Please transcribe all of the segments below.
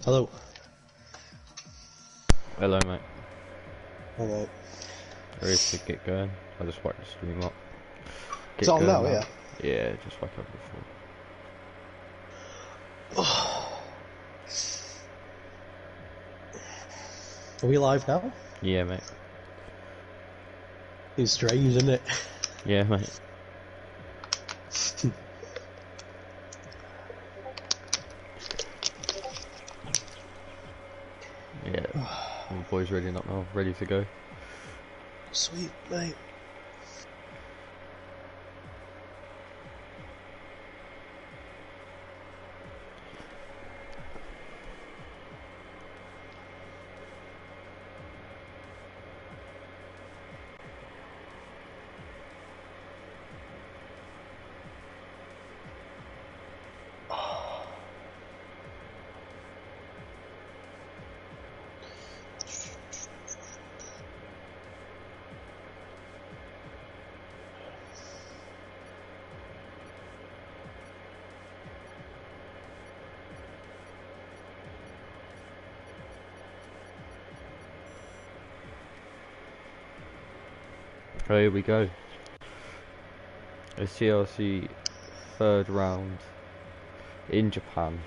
Hello. Hello, mate. Alright. Ready to get going? I just whacked the stream up. It's on now, yeah? Yeah, just whack up before. Are we live now? Yeah, mate. It's strange, isn't it? Yeah, mate. Yeah. All the boys ready up now, ready to go. Sweet, mate. Here we go. A CRC third round in Japan.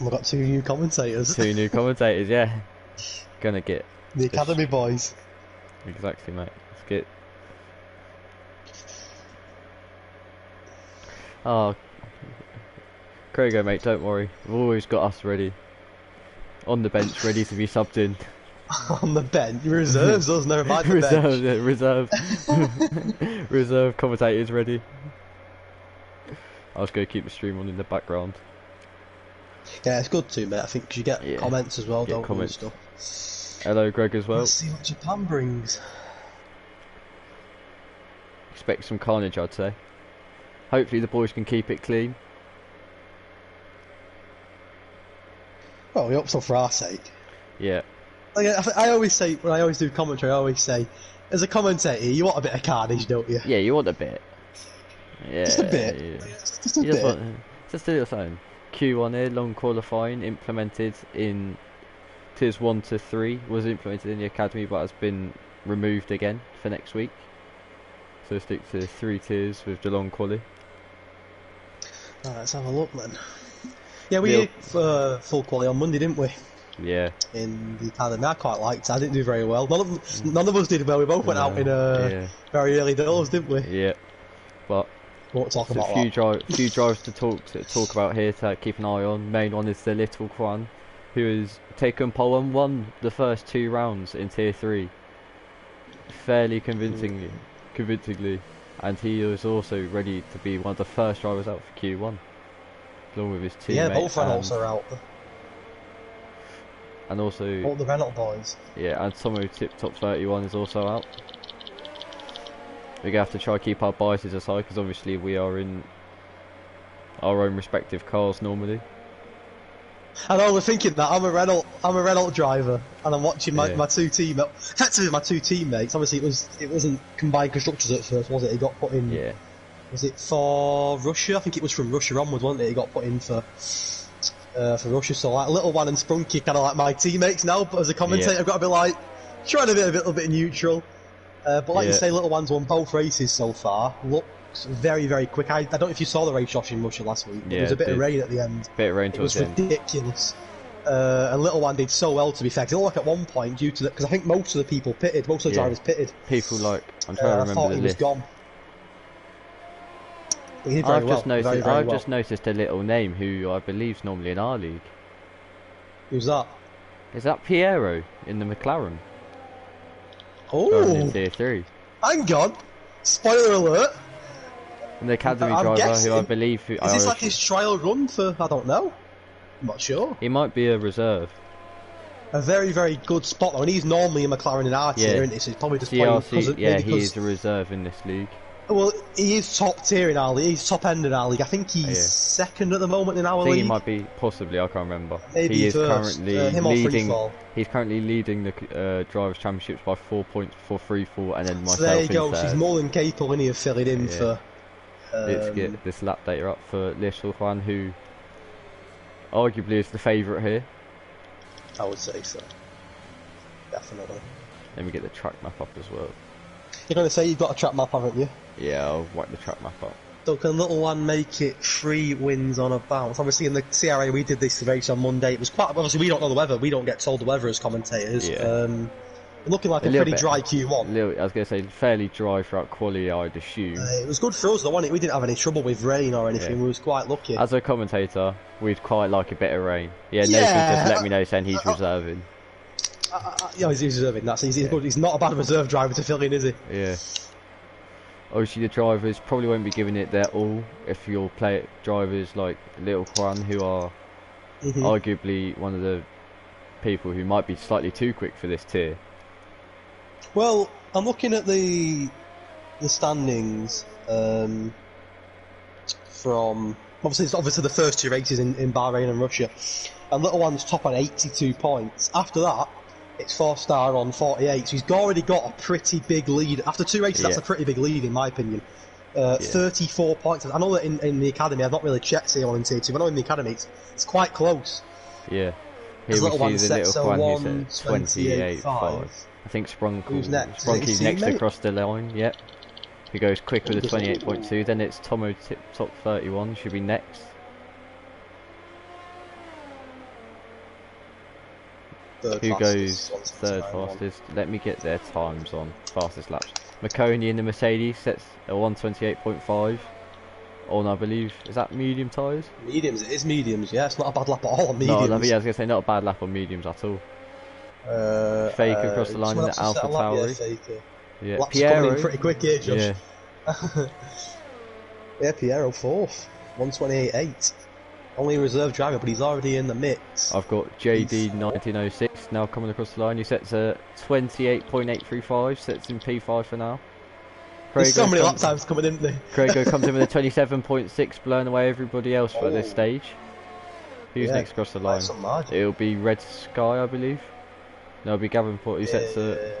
We've got two new commentators. Two new commentators, yeah. Gonna get the Academy boys. Exactly, mate. Let's get. Oh, Craigo, mate, don't worry. We've always got us ready. On the bench, ready to be subbed in. On the bench? Reserves us, never mind the Reserve, bench. Reserve. Reserve commentators ready. I was going to keep the stream on in the background. Yeah, it's good too, mate. I think 'cause you get comments as well, don't you, and stuff. Hello, Greg, as well. Let's see what Japan brings. Expect some carnage, I'd say. Hopefully the boys can keep it clean. Well, we hope so for our sake. Yeah. Like, I always say, when I always do commentary, I always say, as a commentator, you want a bit of carnage, don't you? Yeah, you want a bit. Yeah. Just a bit. Yeah. Just a bit. Just a little something. Q1 here, long qualifying, implemented in tiers 1 to 3, was implemented in the academy but has been removed again for next week. So stick to 3 tiers with the long quali. Right, let's have a look then. Yeah, we did full quali on Monday, didn't we? Yeah. In the academy, I quite liked it. I didn't do very well. None of us did well. We both went out in very early doors, didn't we? Yeah. But we won't talk about a few drivers to talk about here to keep an eye on. Main one is the little Kwan, who has taken pole and won the first 2 rounds in tier 3, fairly convincingly, and he is also ready to be one of the first drivers out for Q1, along with his teammate. Yeah, both Reynolds are out. And also all the Reynolds boys. Yeah, and Tomo Tip Top 31 is also out. We're going to have to try to keep our biases aside because obviously we are in our own respective cars normally. I know, we're thinking that I'm a Renault driver and I'm watching my two teammates. Effectively my two teammates. Obviously it wasn't combined constructors at first, was it? He got put in. Yeah. Was it for Russia? I think it was from Russia onwards, wasn't it? He got put in for Russia. So like Little One and Sprunky kind of like my teammates now. But as a commentator, I've got to be like trying to be a little bit neutral. But like you say, Little One's won both races so far. Looks very, very quick. I don't know if you saw the race Josh in Russia last week. There was a bit of rain at the end. Bit of rain towards the end. It was ridiculous. And Little One did so well, to be fair. It looked like at one point, due to because I think most of the people pitted, most of the drivers pitted. People like, I'm trying to remember the list. Gone. But he did very well. I've just noticed a little name who I believe is normally in our league. Who's that? Is that Piero in the McLaren? Oh, in tier 3. Hang on. Spoiler alert. And the academy driver who I believe... Is this like his trial run for... I don't know. I'm not sure. He might be a reserve. A very, very good spot though. And he's normally a McLaren in our tier, isn't he? So he's probably just CRC, he is a reserve in this league. Well, he is top tier in our league. He's top end in our league. I think he's second at the moment in our league. He might be, possibly. I can't remember. Maybe he is first. currently leading. He's currently leading the drivers' championships by 4 points for free fall, and then myself. So there you go. She's more than capable, isn't he, of filling in for. Let's get this lap data up for Little Juan, who arguably is the favourite here. I would say so. Definitely. Let me get the track map up as well. You're going to say you've got a track map, haven't you? Yeah, I'll whack the track map up. So can Little One make it 3 wins on a bounce? Obviously in the CRA we did this race on Monday. It was quite... Obviously we don't know the weather. We don't get told the weather as commentators. Yeah. Looking like a pretty dry Q1. I was going to say fairly dry throughout quali, I'd assume. It was good for us though, wasn't it? We didn't have any trouble with rain or anything. Yeah. We was quite lucky. As a commentator, we'd quite like a bit of rain. Yeah, Nathan just let me know saying he's reserving. Yeah, he's reserving. He's good. He's not a bad reserve driver to fill in, is he? Yeah. Obviously, the drivers probably won't be giving it their all if you'll play drivers like Little Kwan, who are arguably one of the people who might be slightly too quick for this tier. Well, I'm looking at the standings from obviously the first 2 races in Bahrain and Russia, and Little One's top on 82 points. After that, it's 4-star on 48, so he's already got a pretty big lead. After 2 races, that's a pretty big lead in my opinion. 34 points. I know that in the academy, I've not really checked C1 and Tier 2, but I know in the academy it's quite close. Yeah. Here we see the Little Kwan who's at 28.5. I think Who's next? Sprunky's next across the line, yep. Who goes quick with a 28.2, then it's Tomo top 31, should be next. Who goes third fastest? Let me get their times on fastest laps. Marconi in the Mercedes sets a 128.5 on, I believe, is that medium tyres? Mediums, it is mediums, yeah, it's not a bad lap at all on mediums. No, yeah, I was going to say not a bad lap on mediums at all. Faker across the line in the Alpha Tauri. Yeah, Piero. Pretty quick here, Josh. Yeah. Yeah, Piero 4th, 128.8. Only a reserve driver, but he's already in the mix. I've got JD 1906 now coming across the line. He sets a 28.835, sets in P5 for now. There's so many lap times coming in there. Craigo comes in with a 27.6, blowing away everybody else for this stage. Who's next across the line? It'll be Red Sky, I believe. No, it'll be Gavenport who sets a...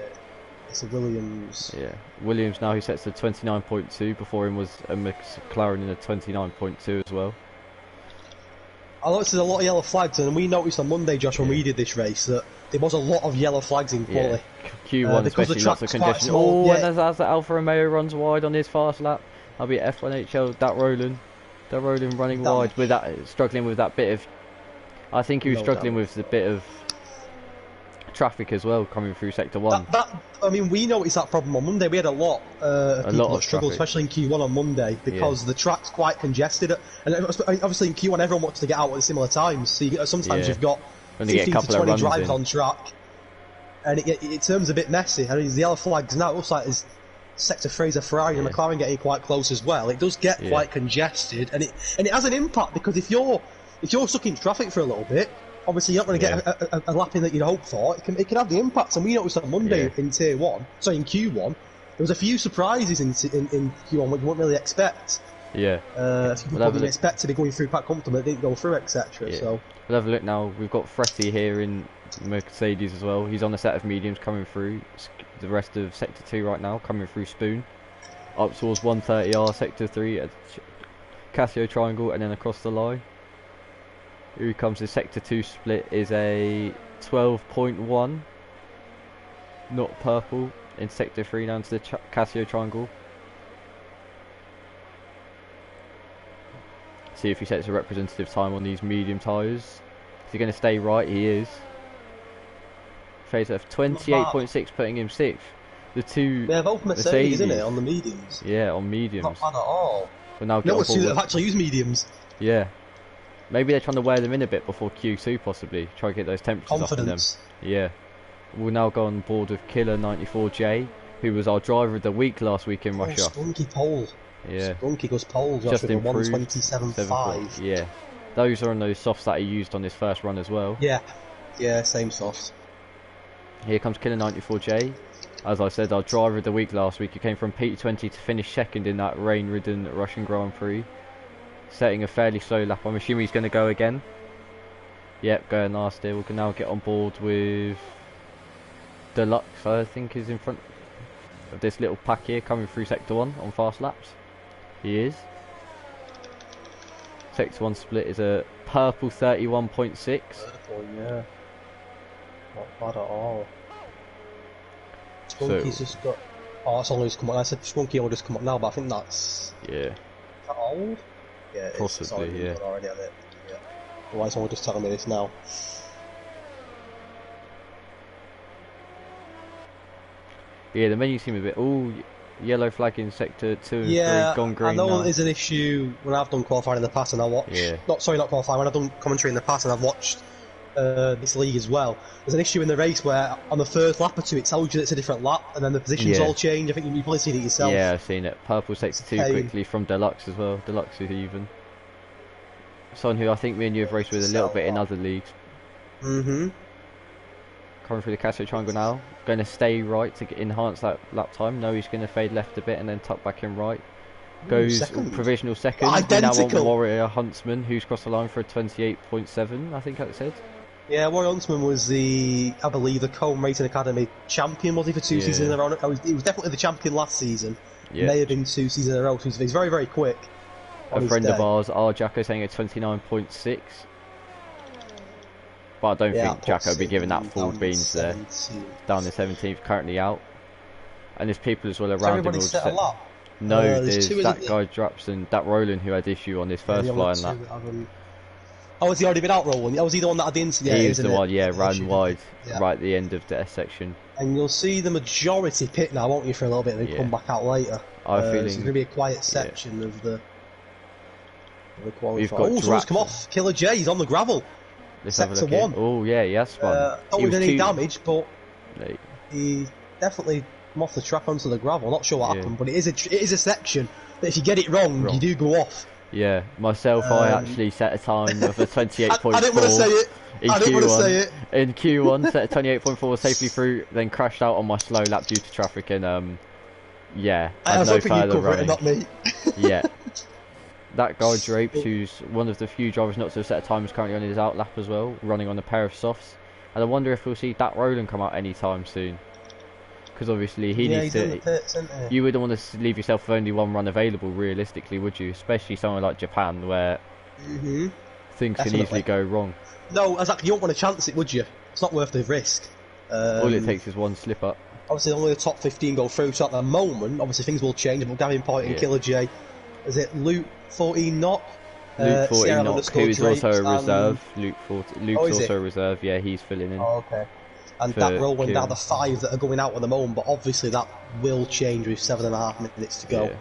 It's a Williams. Yeah, Williams now who sets a 29.2. Before him was a McLaren in a 29.2 as well. I noticed there's a lot of yellow flags, and we noticed on Monday, Josh, when we did this race, that there was a lot of yellow flags in quali. Yeah. Q1 especially, lots of congestion. Oh, and as the Alfa Romeo runs wide on his fast lap, that'll be F1HL, that Roland running wide, with that, struggling with that bit of... I think he was struggling with the bit of traffic as well coming through sector 1. I mean, we noticed that problem on Monday. We had a lot of people that struggled, especially in Q1 on Monday, because the track's quite congested. And obviously in Q1 everyone wants to get out at similar times, so sometimes you've got 15 to 20 drivers on track, and it turns a bit messy. And the yellow flags now, it looks like there's sector Fraser Ferrari and McLaren getting quite close as well. It does get quite congested, and it has an impact, because if you're stuck in traffic for a little bit, obviously you're not going to get a lap in that you'd hope for. It can have the impact, and we noticed on Monday in Tier 1, sorry, in Q1, there was a few surprises in Q1 which you wouldn't really expect. Yeah. People didn't expect to be going through quite comfortably, they didn't go through, etc. So we'll have a look now. We've got Fretty here in Mercedes as well. He's on a set of mediums coming through. The rest of Sector 2 right now coming through Spoon. Up towards 130R, Sector 3 at Casio Triangle, and then across the line. Here comes the Sector 2 split is a 12.1, not purple, in Sector 3 down to the Casio Triangle. See if he sets a representative time on these medium tyres. Is he going to stay right? He is. Fraser 28.6, putting him 6th. The two they're both Mercedes, isn't it, on the mediums? Yeah, on mediums. Not bad at all. But now no one's that actually use mediums. Yeah. Maybe they're trying to wear them in a bit before Q2 possibly. Try to get those temperatures up in them. Yeah. We'll now go on board with Killer 94J, who was our driver of the week last week in Russia. Spunky pole. Yeah. Spunky goes pole, just with a 127.5. Yeah. Those are on those softs that he used on his first run as well. Yeah. Yeah, same softs. Here comes Killer 94J. As I said, our driver of the week last week. He came from P20 to finish second in that rain-ridden Russian Grand Prix. Setting a fairly slow lap. I'm assuming he's going to go again. Yep, going last here. We can now get on board with Deluxe, I think, is in front of this little pack here, coming through Sector 1 on fast laps. He is. Sector 1 split is a purple 31.6. Purple, yeah. Not bad at all. Spunky's just got... Oh, it's only just come up. I said Spunky only just come up now, but I think that's... Yeah. Is that old? Yeah, it possibly, is. It's yeah. already on it. Yeah. Why is someone just telling me this now? Yeah, the menu seemed a bit... Ooh, yellow flag in Sector 2 and 3, gone green I know now. there's an issue when I've done qualifying in the past and I watched... Yeah. Not qualifying, when I've done commentary in the past and I've watched this league as well. There's an issue in the race where on the first lap or two it tells you that it's a different lap and then the positions all change. I think you've probably seen it yourself. Yeah, I've seen it. Purple Sector 2 quickly from Deluxe as well. Deluxe is even. Someone who I think me and you have raced with a little bit in other leagues. Mm-hmm. Coming through the Casio Triangle now. Going to stay right to enhance that lap time. No, he's going to fade left a bit and then tuck back in right. Goes provisional second. Identical. We now want Warrior Huntsman, who's crossed the line for a 28.7, I think it said. Yeah, Warrior Huntsman was I believe, the Combe Racing Academy champion, was he, for 2 seasons in a row? He was definitely the champion last season. Yeah. May have been 2 seasons in a row, so he's very, very quick. A friend of ours, R. Jacko, saying a 29.6. But I don't think Jacko will be giving that full beans there. Down the 17th, currently out. And there's people as well around him. Set a lot. No, there's that guy Draps and that Roland who had issue on his first fly and that. Oh, has he already been out rolling? Oh, was he the one that had the incident? He was the one, ran wide, right at the end of the S section. And you'll see the majority pit now, won't you, for a little bit, and then come back out later. I'm feeling... So it's going to be a quiet section of the qualifier. We've got someone's come off. Killer J, he's on the gravel. Let's have a look in. Oh, yeah, he has spun. Not with any damage, but he definitely come off the track onto the gravel. Not sure what happened, but it is a section that if you get it wrong, you do go off. Yeah, myself, I actually set a time of a 28.4. I didn't want to say it. I didn't want to say it. In Q1, set a 28.4 safely through, then crashed out on my slow lap due to traffic, and yeah, I was hoping you'd cover it, not me. Yeah. That guy Drapes, who's one of the few drivers not to have set a time, is currently on his out lap as well, running on a pair of softs. And I wonder if we'll see that Roland come out anytime soon. Because obviously he needs to... You wouldn't want to leave yourself with only one run available, realistically, would you? Especially somewhere like Japan, where things can easily go wrong. No, exactly. You don't want to chance it, would you? It's not worth the risk. All it takes is one slip up. Obviously, only the top 15 go through, so at the moment, obviously things will change. But Gavin Point and Killer J, is it Luke 14 Knock? Luke 14 Knock, who is also a reserve. Luke's also a reserve. Yeah, he's filling in. Oh, okay. And that Roland are the 5 that are going out at the moment, but obviously that will change with 7.5 minutes to go. Yeah.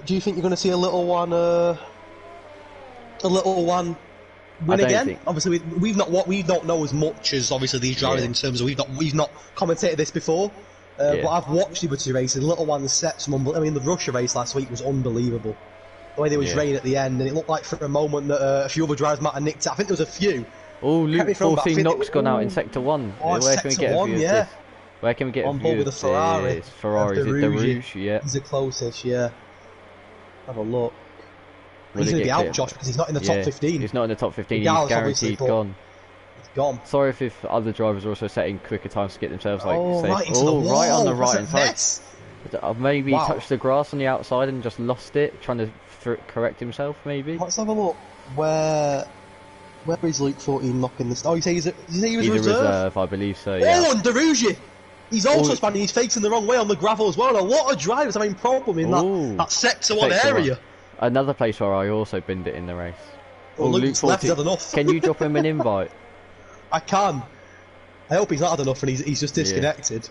Do you think you're going to see a little one win again? Obviously, we don't know as much as obviously these drivers in terms of we've not commentated this before. But I've watched the two races. Little one set some. I mean, the Russia race last week was unbelievable. The way there was rain at the end, and it looked like for a moment that a few other drivers might have nicked it. I think there was a few. Oh, Luke 14 Knock's gone out in Sector 1. Oh, where can we get a view of this? Where can we get a view of this? Ferrari. Ferrari, is it the Rouge? Yeah. He's the closest, yeah. Have a look. He's going to be out, Josh, because he's not in the top 15. He's not in the top 15, he's guaranteed gone. He's gone. Sorry if other drivers are also setting quicker times to get themselves safe. Right into the wall. Right on the right hand side. I've maybe touched the grass on the outside and just lost it, trying to correct himself, maybe. Let's have a look. Where is Luke 14 knocking this? Oh, you say he was a reserve? I believe so, yeah. Oh, and Derouge! He's also spanning his facing the wrong way on the gravel as well. And a lot of drivers having problem in that Sector 1 area. Another place where I also binned it in the race. Well, Luke 14, left, he's had enough. Can you drop him an invite? I can. I hope he's not had enough and he's just disconnected.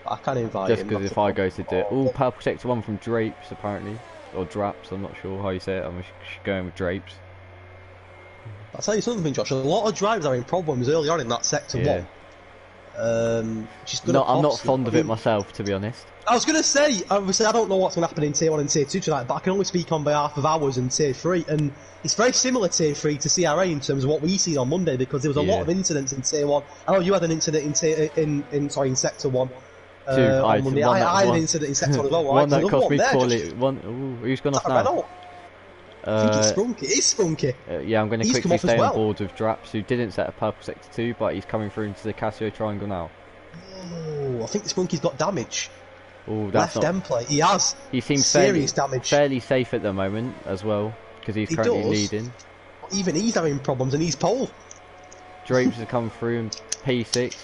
I can invite him. Just because if I go to do it. Oh, purple Sector 1 from Drapes, apparently. Or Draps, I'm not sure how you say it. I'm going with Drapes. I'll tell you something, Josh. A lot of drivers are having problems early on in that Sector 1. I'm not fond of it myself, to be honest. I was going to say, obviously, I don't know what's going to happen in Tier 1 and Tier 2 tonight, but I can only speak on behalf of ours and Tier 3, and it's very similar Tier 3 to CRA in terms of what we seen on Monday, because there was a lot of incidents in Tier 1. I know you had an incident in Sector 1. On Monday. I had an incident in Sector 1 as well. One that cost me poorly. Who's gone off now? I think it's Spunky. It is Spunky. Yeah, I'm going to quickly stay on board with Draps, who didn't set a purple Sector 2, but he's coming through into the Casio Triangle now. Oh, I think Spunky's got damage. Oh, that's left end plate. He has. He seems serious damage. Fairly safe at the moment as well, because he's currently leading. Even he's having problems, and he's pole. Drapes has come through in P6.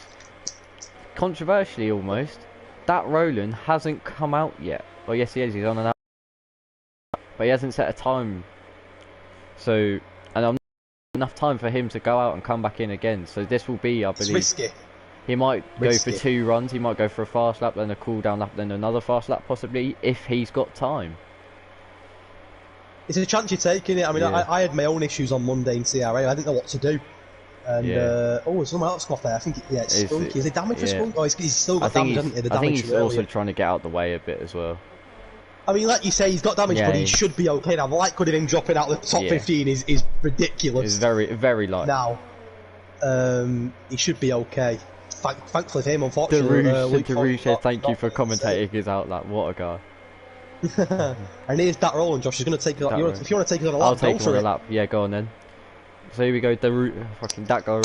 Controversially, almost, that Roland hasn't come out yet. Well, yes, he is. He's on an out, but he hasn't set a time. So, and I'm not enough time for him to go out and come back in again. So this will be, I believe. It's risky. He might go for 2 runs. He might go for a fast lap, then a cool down lap, then another fast lap, possibly, if he's got time. It's a chance you're taking it. I mean, I had my own issues on Monday in CRA. I didn't know what to do. And there's someone else got there. I think it's Spunky. Is it damage for Spunky? Oh, he's still got damage, hasn't he? I think he's also trying to get out the way a bit as well. I mean, like you say, he's got damage, but he should be okay now. The likelihood of him dropping out the top 15 is ridiculous. It's very, very light. Now, he should be okay. Thankfully for him, unfortunately. Darush, thank you for commentating his outlap. What a guy. And here's that Roland, Josh. He's going to take it. If you want to take it on a lap, I'll take it on a lap. Yeah, go on then. So here we go. Fucking that guy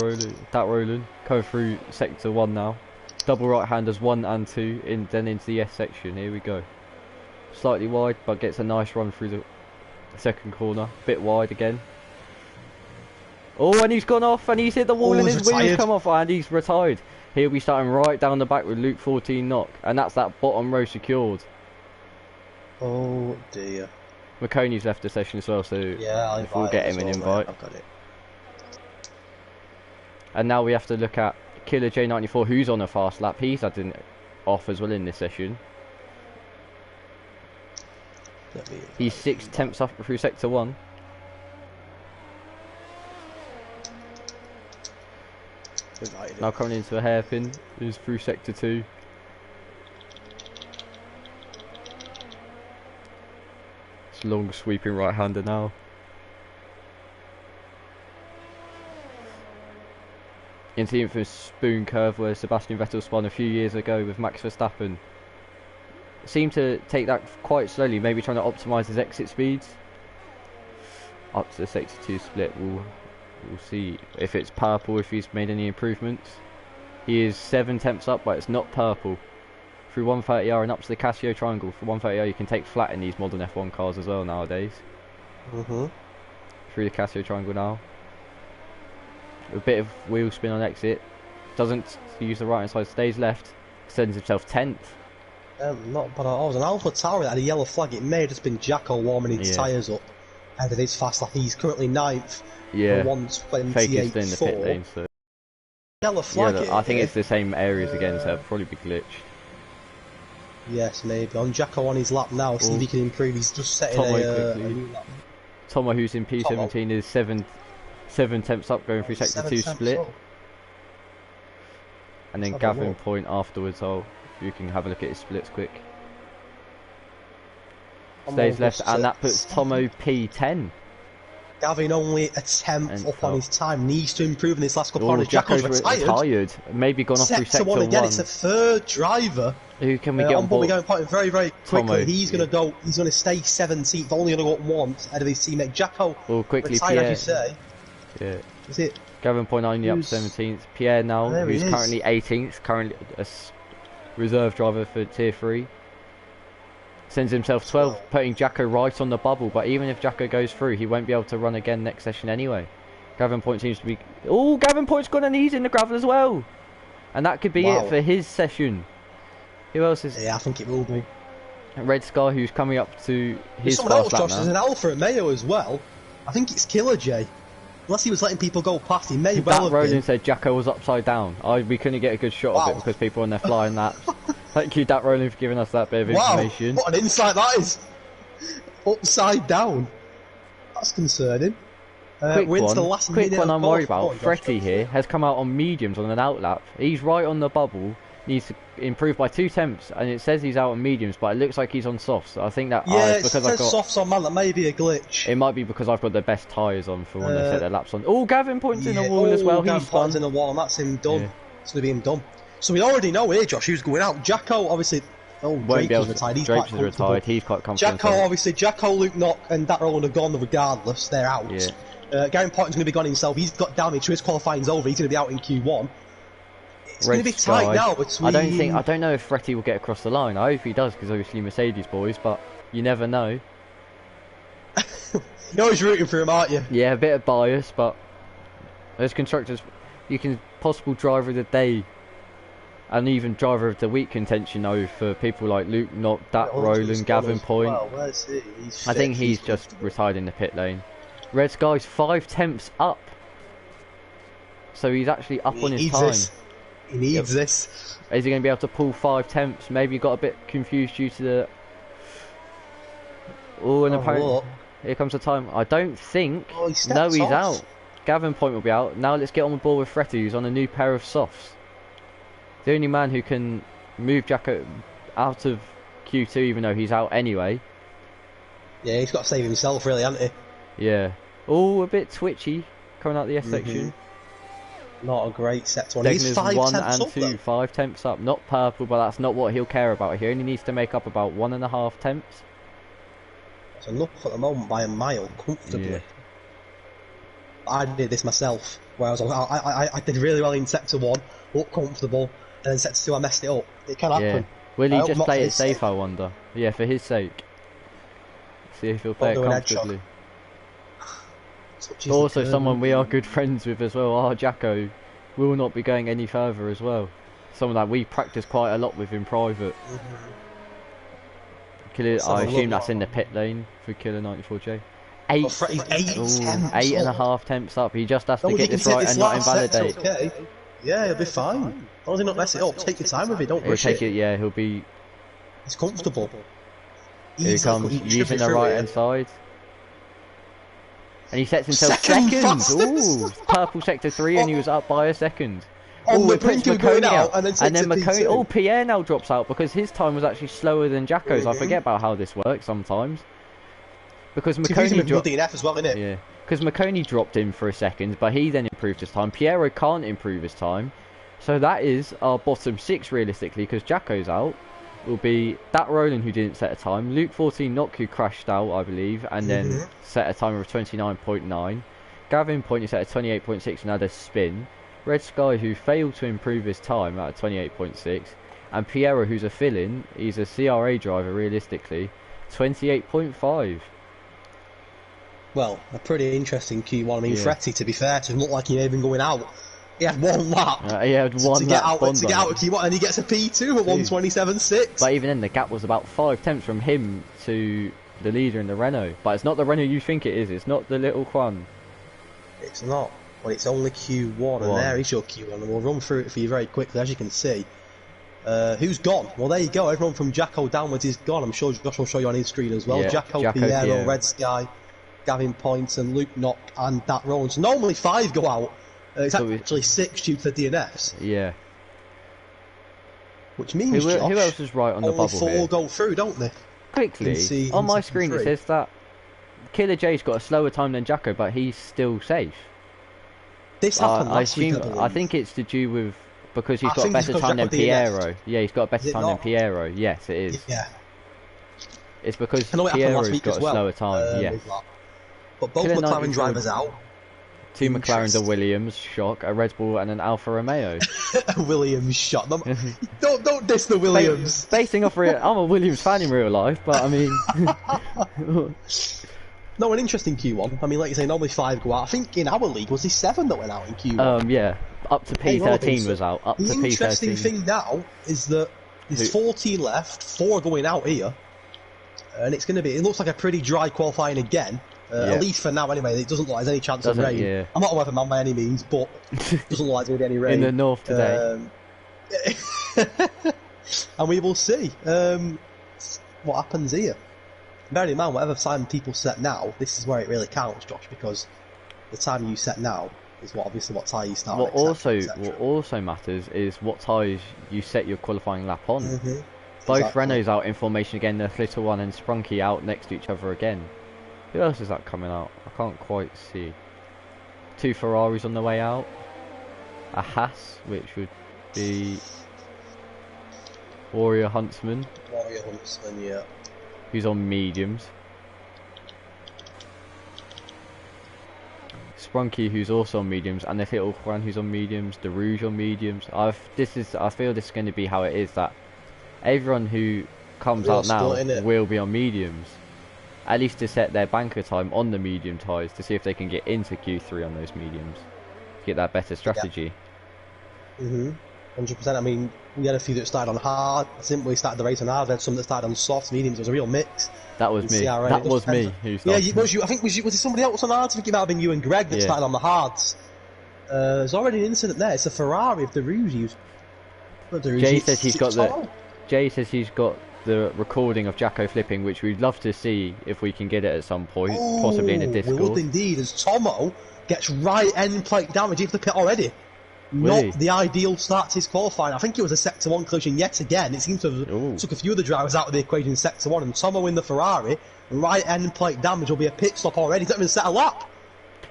Roland. Going through sector 1 now. Double right-handers 1 and 2, then into the S section. Here we go. Slightly wide, but gets a nice run through the second corner. Bit wide again. Oh, and he's gone off, and he's hit the wall, and his wheels come off, and he's retired. He'll be starting right down the back with Luke 14 knock, and that's that bottom row secured. Oh dear. McConey's left the session as well, so if we'll get him an invite. I've got it. And now we have to look at Killer J94, who's on a fast lap. He's had an off as well in this session. He's 6 tenths up through sector 1. Now coming into a hairpin, is through sector 2. It's long sweeping right-hander now. Into the infamous spoon curve where Sebastian Vettel spun a few years ago with Max Verstappen. Seemed to take that quite slowly, maybe trying to optimise his exit speeds. Up to the sector 2 split, we'll see if it's purple, if he's made any improvements. He is 7 tenths up, but it's not purple. Through 130R and up to the Casio triangle. For 130R you can take flat in these modern F1 cars as well nowadays. Through the Casio triangle now. A bit of wheel spin on exit. Doesn't use the right hand side, stays left. Extends himself 10th. Not bad. I was an Alpha Tauri that had a yellow flag. It may have just been Jacko warming his tyres up ahead of his fast lap. He's currently 9th. Yeah. 128.4. In the pit lane, so. Yellow flag. Yeah, I think it's the same areas again, so it'll probably be glitched. Yes, maybe. On Jacko on his lap now, see if he can improve. He's just setting a new lap. Tomo, who's in P17, is 7 tenths up going through sector 2 split. And then Gavin Point afterwards, you can have a look at his splits quick. Stays left, and that puts Tomo P10. Gavin only a 10th up on his time. Needs to improve in this last couple of rounds. Jacko's retired. Maybe gone off through sector 1 again. It's a third driver. Who can we get on board? We're going very, very quickly. He's going to go. He's going to stay 17th. Only going to go once ahead of his teammate Jacko. Quickly, retired, Pierre. as you say. Yeah. Is it? Gavin Point only up 17th. Pierre now, who's currently 18th, currently a reserve driver for Tier 3. Sends himself 12, putting Jacko right on the bubble, but even if Jacko goes through, he won't be able to run again next session anyway. Gavin Point seems to be... Oh, Gavin Point's gone and he's in the gravel as well! And that could be it for his session. Who else is... Yeah, I think it will be. Red Scar, who's coming up to his fast lap now. There's an Alpha at Mayo as well. I think it's Killer J. Unless he was letting people go past, he may well have Roland said Jacko was upside down. We couldn't get a good shot of it because people were on their flying laps. Thank you, Dat Roland, for giving us that bit of information. What an insight that is! Upside down. That's concerning. Quick one I'm worried about. Fretty here has come out on mediums on an outlap. He's right on the bubble. Needs to improve by 2 tenths, and it says he's out on mediums, but it looks like he's on softs. So I think that it says softs on, man. That may be a glitch. It might be because I've got the best tyres on for when they set their laps on. Oh, Gavin Point's in the wall as well. Gavin Point's in the wall, and that's him done. It's going to be him done. So we already know here, Josh, who's going out. Jacko, obviously. Drapes is retired. Drapes is retired. He's quite confident. Jacko, Luke Knock, and Dat Roland are gone regardless. They're out. Gavin Point's going to be gone himself. He's got damage, so his qualifying's over. He's going to be out in Q1. It's going to be tight now between... I don't know if Fretti will get across the line. I hope he does, because obviously Mercedes boys, but you never know. You're always rooting for him, aren't you? Yeah, a bit of bias, but as constructors, you can possible driver of the day and even driver of the week contention though for people like Luke Knock, Dat Rowland, Gavin Point. Well, where's he? I think he's just retired in the pit lane. Red Sky's 5 tenths up, so he's actually up on his time. He needs this. Is he going to be able to pull 5 tenths? Maybe he got a bit confused due to the... Oh, and apparently... Here comes the time. I don't think... Oh, he's out. Gavin Point will be out. Now let's get on the ball with Fretti, who's on a new pair of softs. The only man who can move Jacko out of Q2, even though he's out anyway. Yeah, he's got to save himself, really, hasn't he? Yeah. Oh, a bit twitchy coming out the S section. Not a great set one. He's 5 1 and 2, 5 tenths up. Not purple, but that's not what he'll care about. He only needs to make up about 1.5 tenths. That's enough at the moment by a mile, comfortably. Yeah. I did this myself, where I did really well in sector 1, looked comfortable, and then sector 2 I messed it up. It can happen. Yeah. Will he just play it safe, I wonder? Yeah, for his sake. See if he'll play it comfortably. Also, someone we are good friends with as well, our Jacko, will not be going any further as well. Someone that we practice quite a lot with in private. I assume that's in the pit lane for Killer 94J. 8.5 tenths up. He just has to get this right and not invalidate. Okay. Yeah, he'll be fine. As long as he not mess it up, take your time with it, don't rush it. Yeah, he'll be... He's comfortable. Here he comes, using the right hand side. And he sets himself second! Ooh, purple sector 3 and he was up by a second. Oh, it puts McConey out, and then McConey... Oh, Pierre now drops out because his time was actually slower than Jacko's. I forget about how this works sometimes. Because McConey dropped... DNF as well, isn't it? Yeah. Because McConey dropped in for a second, but he then improved his time. Piero can't improve his time. So that is our bottom 6 realistically, because Jacko's out. Will be Dat Rowland, who didn't set a time, Luke 14 Knock, who crashed out, I believe, and then set a timer of 29.9. Gavin Point, who set a 28.6 and had a spin. Red Sky, who failed to improve his time at 28.6. And Piero, who's a fill-in, he's a CRA driver realistically, 28.5. Well, a pretty interesting Q1. I mean, Fretti, to be fair, to look like he may have been going out. He had one lap. He had one lap to get out of Q1, and he gets a P2 at 1:27.6. But even then, the gap was about 5 tenths from him to the leader in the Renault. But it's not the Renault you think it is. It's not the little Quan. It's not. But it's only Q1, and there is your Q1. And we'll run through it for you very quickly, as you can see. Who's gone? Well, there you go. Everyone from Jacko downwards is gone. I'm sure Josh will show you on his screen as well. Yeah, Jacko, Piero, Red Sky, Gavin Point, and Luke Knock, and Dat Rowland. So normally 5 go out. It's actually 6 due to the DNFs. Yeah. Which means, who else is right on the bubble 4 here? go through, don't they? Quickly, on my screen it says that Killer J's got a slower time than Jacko, but he's still safe. This happened last week, I think it's to do with... Because he's got a better time than Piero. Yeah, he's got a better time than Piero. Yes, it is. Yeah. It's because Piero's got a slower time, yeah. But both McLaren drivers out. 2 McLarens, a Williams, shock, a Red Bull and an Alfa Romeo. A Williams shot. Don't diss the Williams. Basing off real... I'm a Williams fan in real life, but I mean... No, an interesting Q1. I mean, like you say, normally 5 go out. I think in our league, was there 7 that went out in Q1? Yeah. Up to P13 was out. Up to P13. The interesting thing now is that there's 14 left, 4 going out here. And it's going to be... It looks like a pretty dry qualifying again. At least for now, anyway. It doesn't look like there's any chance of rain. Yeah. I'm not a weatherman by any means, but it doesn't look like there's going to be any rain. In the north today. And we will see what happens here. Bearing in mind, whatever time people set now, this is where it really counts, Josh, because the time you set now is what tyre you start. What also matters is what tyres you set your qualifying lap on. Both Renaults out in formation again. The little one and Sprunky out next to each other again. Who else is that coming out? I can't quite see. 2 Ferraris on the way out. A Haas, which would be Warrior Huntsman. Warrior Huntsman, yeah. Who's on mediums. Sprunky, who's also on mediums, and this little Juan who's on mediums, the Rouge on mediums. I feel this is going to be how it is, that everyone who comes out now will be on mediums, at least to set their banker time on the medium tyres to see if they can get into Q3 on those mediums, to get that better strategy. 100%. I mean, we had a few that started on hard, simply started the race on hard. We had some that started on soft, mediums. It was a real mix. That was me. CRA. That was me who started. Yeah, was you? I think was it somebody else on hard? I think it might have been you and Greg that started on the hards. There's already an incident there. It's a Ferrari of the Rouge. Jay says he's got the recording of Jacko flipping, which we'd love to see if we can get it at some point, possibly in a Discord. We would indeed, as Tomo gets right end plate damage into the pit already. Not the ideal start to his qualifying. I think it was a Sector 1 collision yet again. It seems to have took a few of the drivers out of the equation in Sector 1, and Tomo in the Ferrari, right end plate damage will be a pit stop already. He's not even set a lap.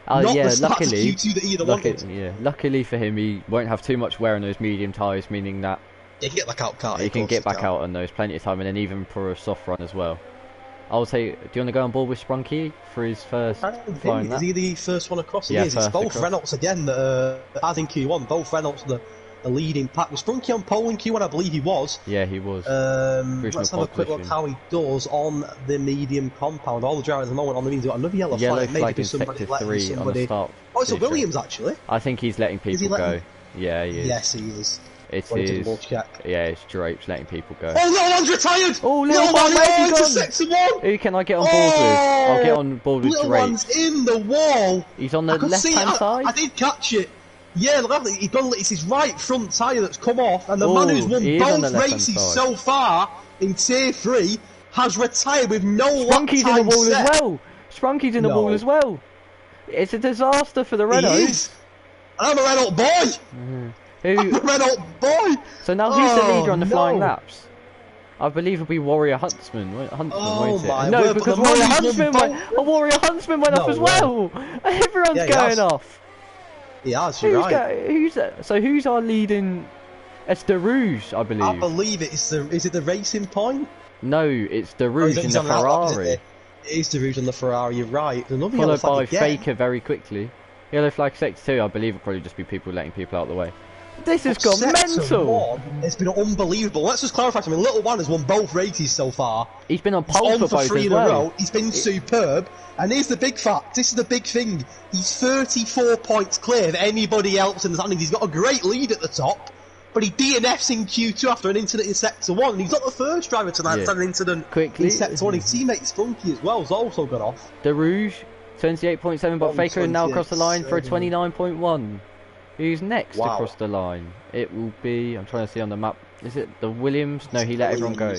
Not yeah, the start luckily, to Q2 that either wanted. Yeah, luckily for him, he won't have too much wear on those medium tyres, meaning that he can get back out, can't he? He can get back out on those plenty of time, and then even for a soft run as well. I would say, do you want to go on board with Sprunky for his first flying lap? Is he the first one across? Yeah, he is. It's both Reynolds again that as in Q1, both Reynolds the leading pack. Was Sprunky on pole in Q1? I believe he was. Yeah, he was. Let's have a quick look how he does on the medium compound. All the drivers at the moment on the medium. Another yellow flag. Maybe in somebody Sector 3 on the start. Oh, it's a Williams actually. I think he's letting people go. Yeah, he is. Yes, he is. It is. Yeah, it's Drapes letting people go. Oh, Little One's retired! Oh, Little One, where's he gone? Sector 1! Who can I get on board with? I'll get on board with Little Drapes. One's in the wall! He's on the left-hand side? I did catch it. Yeah, it's his right front tyre that's come off, and the man who's won both races so far in Tier 3 has retired with no lap time Sprunky's in the wall as well! Sprunky's in the wall as well! It's a disaster for the Renault. He is! And I'm a Renault boy! I'm a Renault boy! So now who's the leader on the flying laps? I believe it'll be Warrior Huntsman. Won't it? No, because Warrior Huntsman went off as well! Everyone's going off! Yeah, you're right. So who's our leading? It's the Rouge, I believe. I believe it's the. Is it the Racing Point? No, it's the Rouge in the Ferrari. It is the Rouge in the Ferrari. You're right. Followed by Faker very quickly. Yellow flag Sector 2. I believe it'll probably just be people letting people out of the way. This has gone mental. It's been unbelievable. Let's just clarify something. Little One has won both races so far. He's been on pole for both as well. He's been superb. And here's the big fact. This is the big thing. He's 34 points clear of anybody else in the standings. He's got a great lead at the top. But he DNFs in Q2 after an incident in Sector 1. And he's not the first driver tonight that's had an incident in Sector 1. His teammate Sprunky as well has also gone off. The Rouge, 28.7, but Faker now across the line for a 29.1. Who's next across the line? It will be, I'm trying to see on the map, is it the Williams? No, he let everyone go.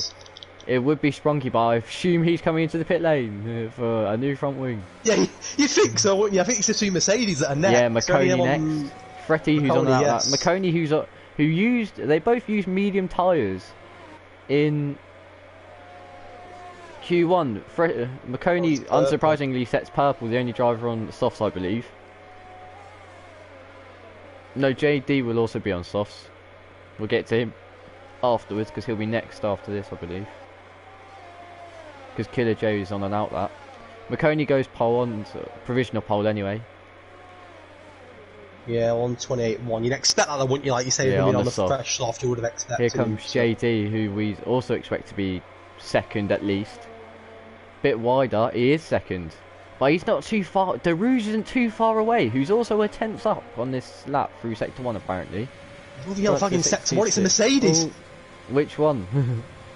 It would be Sprunky, but I assume he's coming into the pit lane for a new front wing. Yeah, you think so, wouldn't you? I think it's the two Mercedes that are next. Yeah, McConey next. Fretty, who's on that. McConey, they both used medium tyres in Q1. McConey, unsurprisingly, sets purple, the only driver on softs, I believe. No, JD will also be on softs. We'll get to him afterwards because he'll be next after this, I believe. Because Killer J is on an out lap. McConey goes pole on, provisional pole anyway. Yeah, 128.1. You'd expect that, wouldn't you? Like you say, on the fresh soft, you would have expected. Here comes JD, who we also expect to be second at least. Bit wider, he is second. But he's not too far. The Rouge isn't too far away, who's also a tenth up on this lap through Sector 1 apparently. Bloody hell, fucking Sector 1, it's a Mercedes! Which one?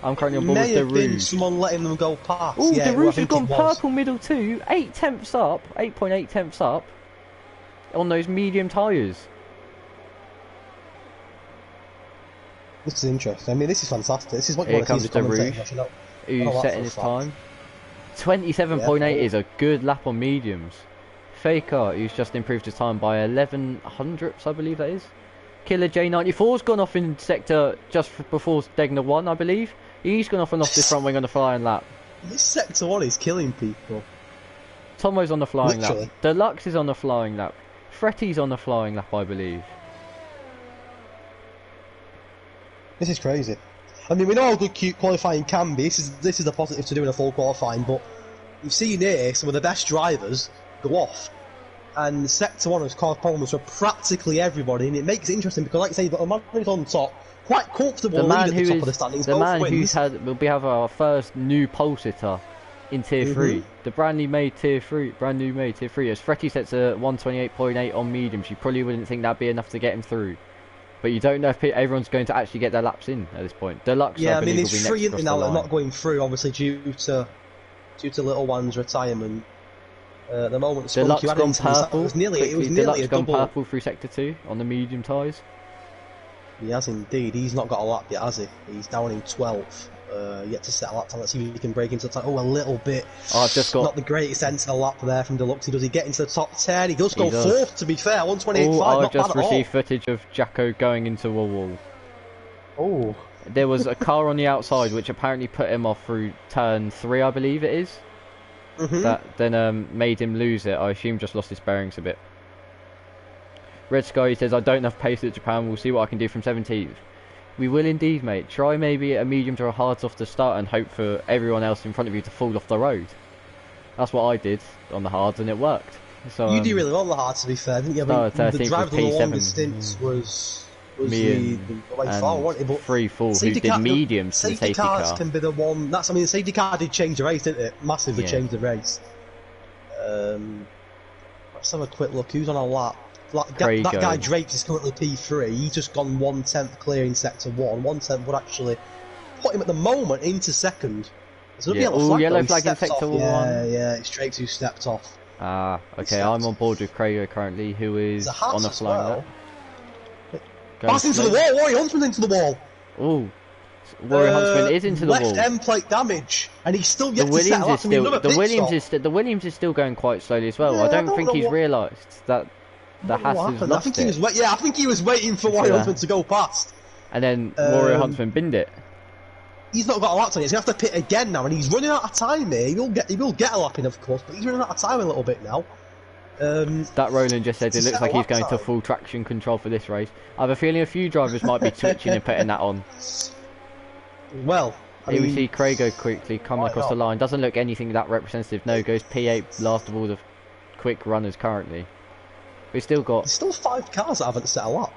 I'm currently on board with the Rouge. May have been someone letting them go past. Oh, the Rouge has gone purple middle too, 8 tenths up, 8.8 tenths up on those medium tyres. This is interesting. I mean, this is fantastic. This is what you want to see as a commentator. Who's setting his time? 27.8 is a good lap on mediums. Faker, who's just improved his time by 11 hundredths, I believe that is. Killer J94's gone off in sector just before Degner 1, I believe. He's gone off and off this front wing on the flying lap. This Sector 1 is killing people. Tomo's on the flying lap. Deluxe is on the flying lap. Fretty's on the flying lap, I believe. This is crazy. I mean, we know how good qualifying can be. This is the positive to doing a full qualifying, but we've seen here some of the best drivers go off. and Sector 1 has caused problems for practically everybody, and it makes it interesting because, like I say, the man who's on top, quite comfortable lead at the top of the standings. The man who's will be have our first new pole sitter in Tier 3. The brand new made Tier 3. As Fretty sets a 128.8 on mediums, you probably wouldn't think that'd be enough to get him through. But you don't know if everyone's going to actually get their laps in at this point. Deluxe, yeah, I mean, there's 3 in now that are not going through, obviously due to Little One's retirement. At the moment, Deluxe gone purple. It was nearly Deluxe a gone double. purple through Sector 2 on the medium tyres. He has indeed. He's not got a lap yet, has he? He's down in 12th. Yet to set a lap time. Let's see if he can break into the top. Oh, a little bit. Oh, I've just got... Not the greatest end to the lap there from Deluxe. Does he get into the top 10? He does go 4th, to be fair. 128.5. I just received footage of Jacko going into a wall. Oh. There was a car on the outside which apparently put him off through turn 3, I believe it is. That then made him lose it. I assume just lost his bearings a bit. Red Sky says, I don't have pace at Japan. We'll see what I can do from 17th. We will indeed, mate. Try maybe a medium to a hards off the start and hope for everyone else in front of you to fall off the road. That's what I did on the hards, and it worked. So you do really well on the hards, to be fair, didn't you? I mean, the driver on the longest stints was me the way far, wasn't it? But 3-4 who did mediums to the safety cars car. Can be the one. That's, I mean, the safety car did change the race, didn't it? Massively changed the race. Let's have a quick look. Who's on a lap? That guy Drake is currently P3. He's just gone 1/10 clear in Sector 1. 1/10 would actually put him at the moment into second. There's yellow flag in Sector 1. Yeah, it's Drake who stepped off. Ah, okay, I'm on board with Craig currently, who is on a flying lap. Pass into the wall, Warrior Huntsman into the wall. Oh, Warrior Huntsman is into the wall. Left end plate damage, and he's still yet the to settle up. The Williams is still going quite slowly as well. I don't think he's realised that the Haas has lost I think he was waiting for Warrior Huntsman to go past. And then Warrior Huntsman binned it. He's not got a lap time. He's gonna have to pit again now, and he's running out of time here. He will get a lap in, of course, but he's running out of time a little bit now. That Roland just said it looks like he's going to full traction control for this race. I have a feeling a few drivers might be twitching and putting that on. Well, here we see Craigo quickly coming across the line. Doesn't look anything that representative. No, goes P8 last of all the quick runners currently. We've still got... There's still 5 cars that haven't set a lap.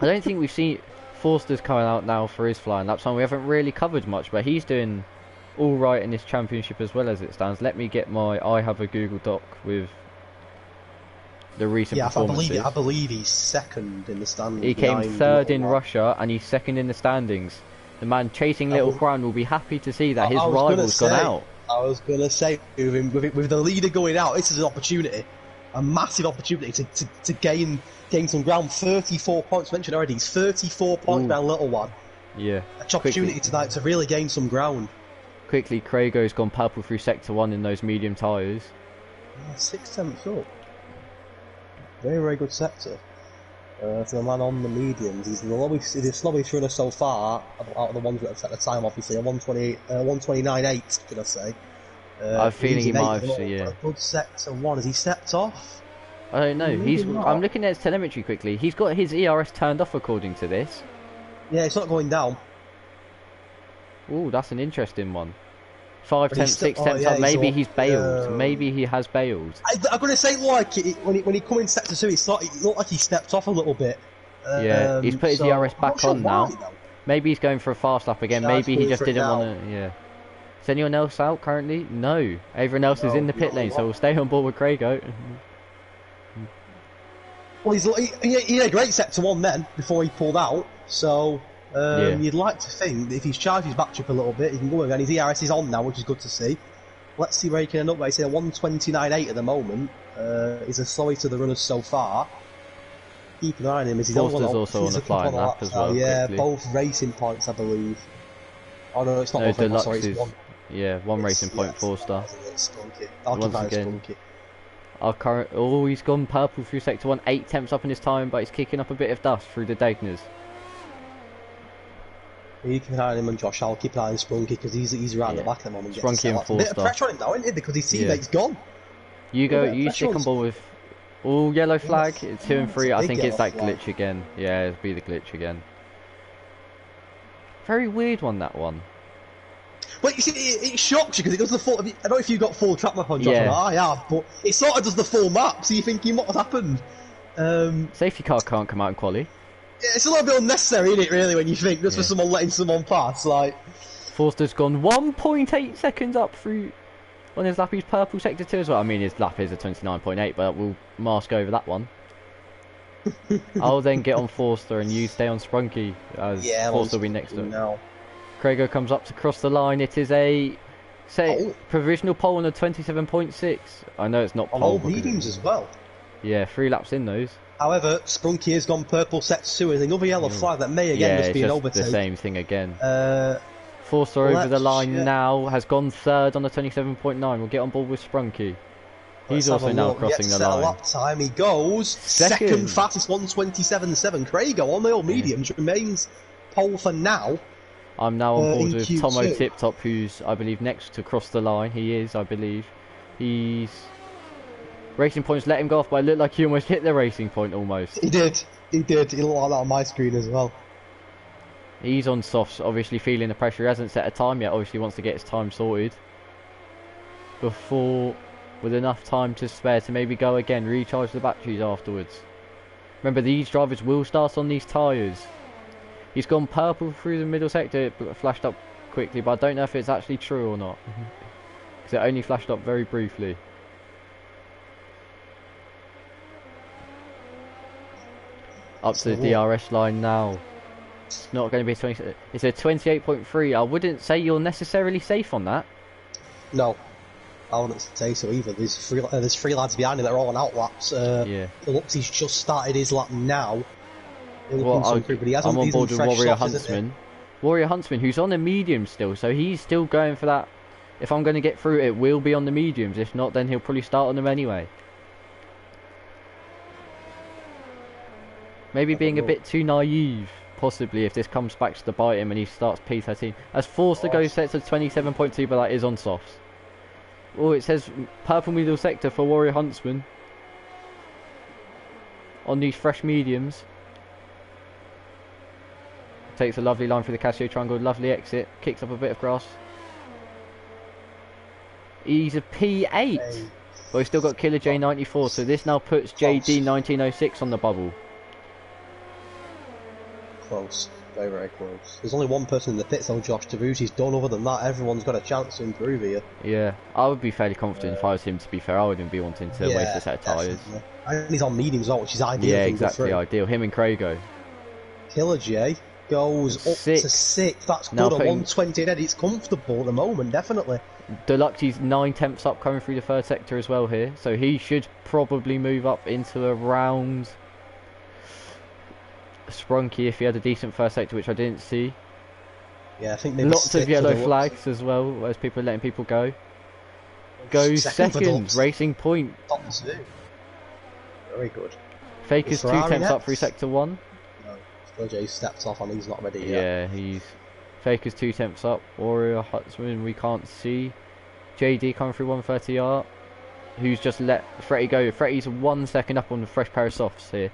I don't think we've seen... Forster's coming out now for his flying lap time. We haven't really covered much, but he's doing all right in this championship as well as it stands. Let me get my... I have a Google Doc with the recent performances. I believe he's second in the standings. He came 3rd in Russia and he's 2nd in the standings. The man chasing Little Crown will be happy to see that his rival's gone out. I was going to say, with the leader going out, this is an opportunity. A massive opportunity to gain some ground. 34 points mentioned already. He's 34 points down Little One. Yeah. An opportunity tonight to really gain some ground. Quickly, Craigo's gone purple through Sector 1 in those medium tyres. 6/10 up. Very, very good sector. For the man on the mediums, he's the slowest runner so far out of the ones that have set the time. Obviously, a 129.8, could I say? I have a feeling he might have. Yeah. A good Sector 1. Has he stepped off? I don't know. I'm looking at his telemetry quickly. He's got his ERS turned off according to this. Yeah, it's not going down. Ooh, that's an interesting one. 5 tenths, 6 tenths up. Maybe he's bailed. Maybe he has bailed. I'm going to say, like, when he come in Sector 2, it looked like he stepped off a little bit. Yeah, he's put his ERS back on now. Maybe he's going for a fast lap again. Maybe he just didn't want to. Yeah. Is anyone else out currently? No. Everyone else is in the pit lane, so we'll stay on board with Craigo. Well, he had a great Sector 1 then, before he pulled out, so you'd like to think that if he's charged his battery up a little bit, he can go again. His ERS is on now, which is good to see. Let's see where he can end up. He's a 129.8 at the moment. He's the slowest of the runners so far. Keep an eye on him. He's also on the flying lap as well. Yeah, both racing points, I believe. Oh no, it's not both. Deluxe sorry, it's one. Yeah, one racing point, 4-star. Once again, he's gone purple through Sector 1, 8 tenths up in his time, but he's kicking up a bit of dust through the Dagners. You keep an eye on him and Josh. I'll keep an eye on Sprunky because he's right at the back at the moment. Sprunky and 4-star. A bit of pressure on him now, isn't it? Because his teammate's gone. You stick on ball with all yellow flag. It's 2 and 3. I think it's that glitch again. Yeah, it'll be the glitch again. Very weird one, that one. But you see, it shocks you because it does the full. I don't know if you got full track map on, Josh. Yeah. I have, but it sort of does the full map. So you're thinking, what has happened? Safety car can't come out in quali. Yeah, it's a little bit unnecessary, isn't it? Really, when you think just for someone letting someone pass, like. Forster's gone 1.8 seconds up through on his lap. He's purple sector 2 as well. I mean, his lap is a 29.8, but we'll mask over that one. I'll then get on Forster and you stay on Sprunky as Forster will be next to him. No. Craigo comes up to cross the line. It is a provisional pole on a 27.6. I know it's not on pole. all mediums as well. Yeah, 3 laps in those. However, Sprunky has gone purple sector 2 and another yellow flag that may again just be an overtake. The same thing again. Forster over the line now, has gone third on the 27.9. We'll get on board with Sprunky. He's also now crossing the line. Lap time. He goes second fastest 127.7. Craigo on the old mediums remains pole for now. I'm now on board with Tomo Tiptop, who's I believe next to cross the line. He is, I believe. He's racing points let him go off, but it looked like he almost hit the racing point almost. He did. He looked like that on my screen as well. He's on softs, obviously feeling the pressure. He hasn't set a time yet, obviously wants to get his time sorted before, with enough time to spare to maybe go again, recharge the batteries afterwards. Remember, these drivers will start on these tyres. He's gone purple through the middle sector, it flashed up quickly, but I don't know if it's actually true or not. Because it only flashed up very briefly. Up to the DRS line now. It's not going to be a 20. It's a 28.3. I wouldn't say you're necessarily safe on that. No, I wouldn't say so either. There's three lads behind him that are all on out laps. It looks he's just started his lap now. Well, I'm on board with Warrior Huntsman. Warrior Huntsman, who's on a medium still, so he's still going for that. If I'm going to get through, it will be on the mediums. If not, then he'll probably start on them anyway. Maybe being a bit too naive, possibly, if this comes back to bite him and he starts P13. As Forster goes set to 27.2, but that is on softs. Oh, it says purple middle sector for Warrior Huntsman. On these fresh mediums. Takes a lovely line through the Casio Triangle, lovely exit, kicks up a bit of grass. He's a P8, but he's still got Killer J94, so this now puts JD 1906 on the bubble. Close, very, very close. There's only one person in the pits though, Josh Tavusi's done. Other than that, everyone's got a chance to improve here. Yeah, I would be fairly confident if I was him, to be fair. I wouldn't be wanting to waste a set of tyres. And he's on mediums as well, which is ideal. Yeah, exactly ideal. Him and Craigo. Killer J goes up to 6. That's good. At 120 head, it's comfortable at the moment, definitely. Deluxe's 9 tenths up coming through the third sector as well here, so he should probably move up into around Sprunky if he had a decent first sector, which I didn't see. Yeah, I think maybe lots of yellow flags as well, as people are letting people go. Goes second, racing point. Very good. Faker's 2 tenths up through sector 1. Jay steps off and he's not ready yet. Yeah, he's Faker's 2 tenths up. Warrior Huntsman we can't see. JD coming through 130R, who's just let Fretty go. Fretty's 1 second up on the fresh pair of softs here.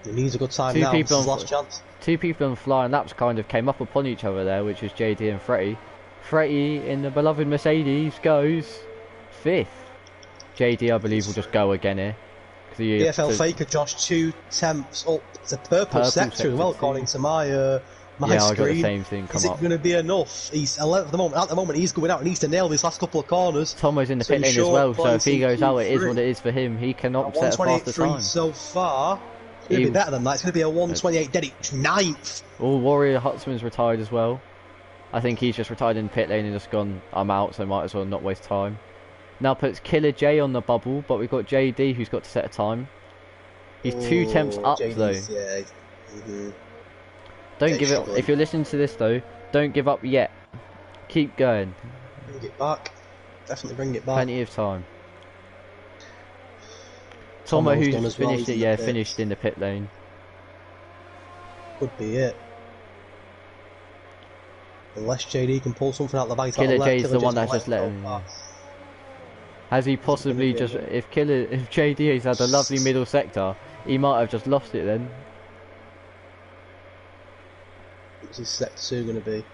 He needs a good time now. This is his last chance. 2 people on flying laps kind of came up upon each other there, which was JD and Fretty. Fretty in the beloved Mercedes goes 5th. JD I believe will just go again here. EFL Faker, Josh, 2 tenths up. It's a purple sector as well, according to my screen. I got the same thing come up. Is it going to be enough? He's 11th at the moment. At the moment, he's going out and needs to nail these last couple of corners. Tomo's in the pit lane as well, so if he goes out, it is what it is for him. He cannot set a faster time. So far, it's going to be better than that. It's going to be a 128 dead each 9th. Oh, Warrior Huntsman's retired as well. I think he's just retired in the pit lane and just gone, I'm out, so might as well not waste time. Now puts Killer J on the bubble, but we've got JD who's got to set a time. He's 2 tenths up though. Yeah. Don't give it. If you're listening to this though, don't give up yet. Keep going. Bring it back. Definitely bring it back. Plenty of time. Tomo who's finished it, finished in the pit lane. Could be it. Unless JD can pull something out the bag. Killer J's the one that's just let him. Has he possibly just, if JD has had a lovely middle sector, he might have just lost it then. What's his sector 2 going to be?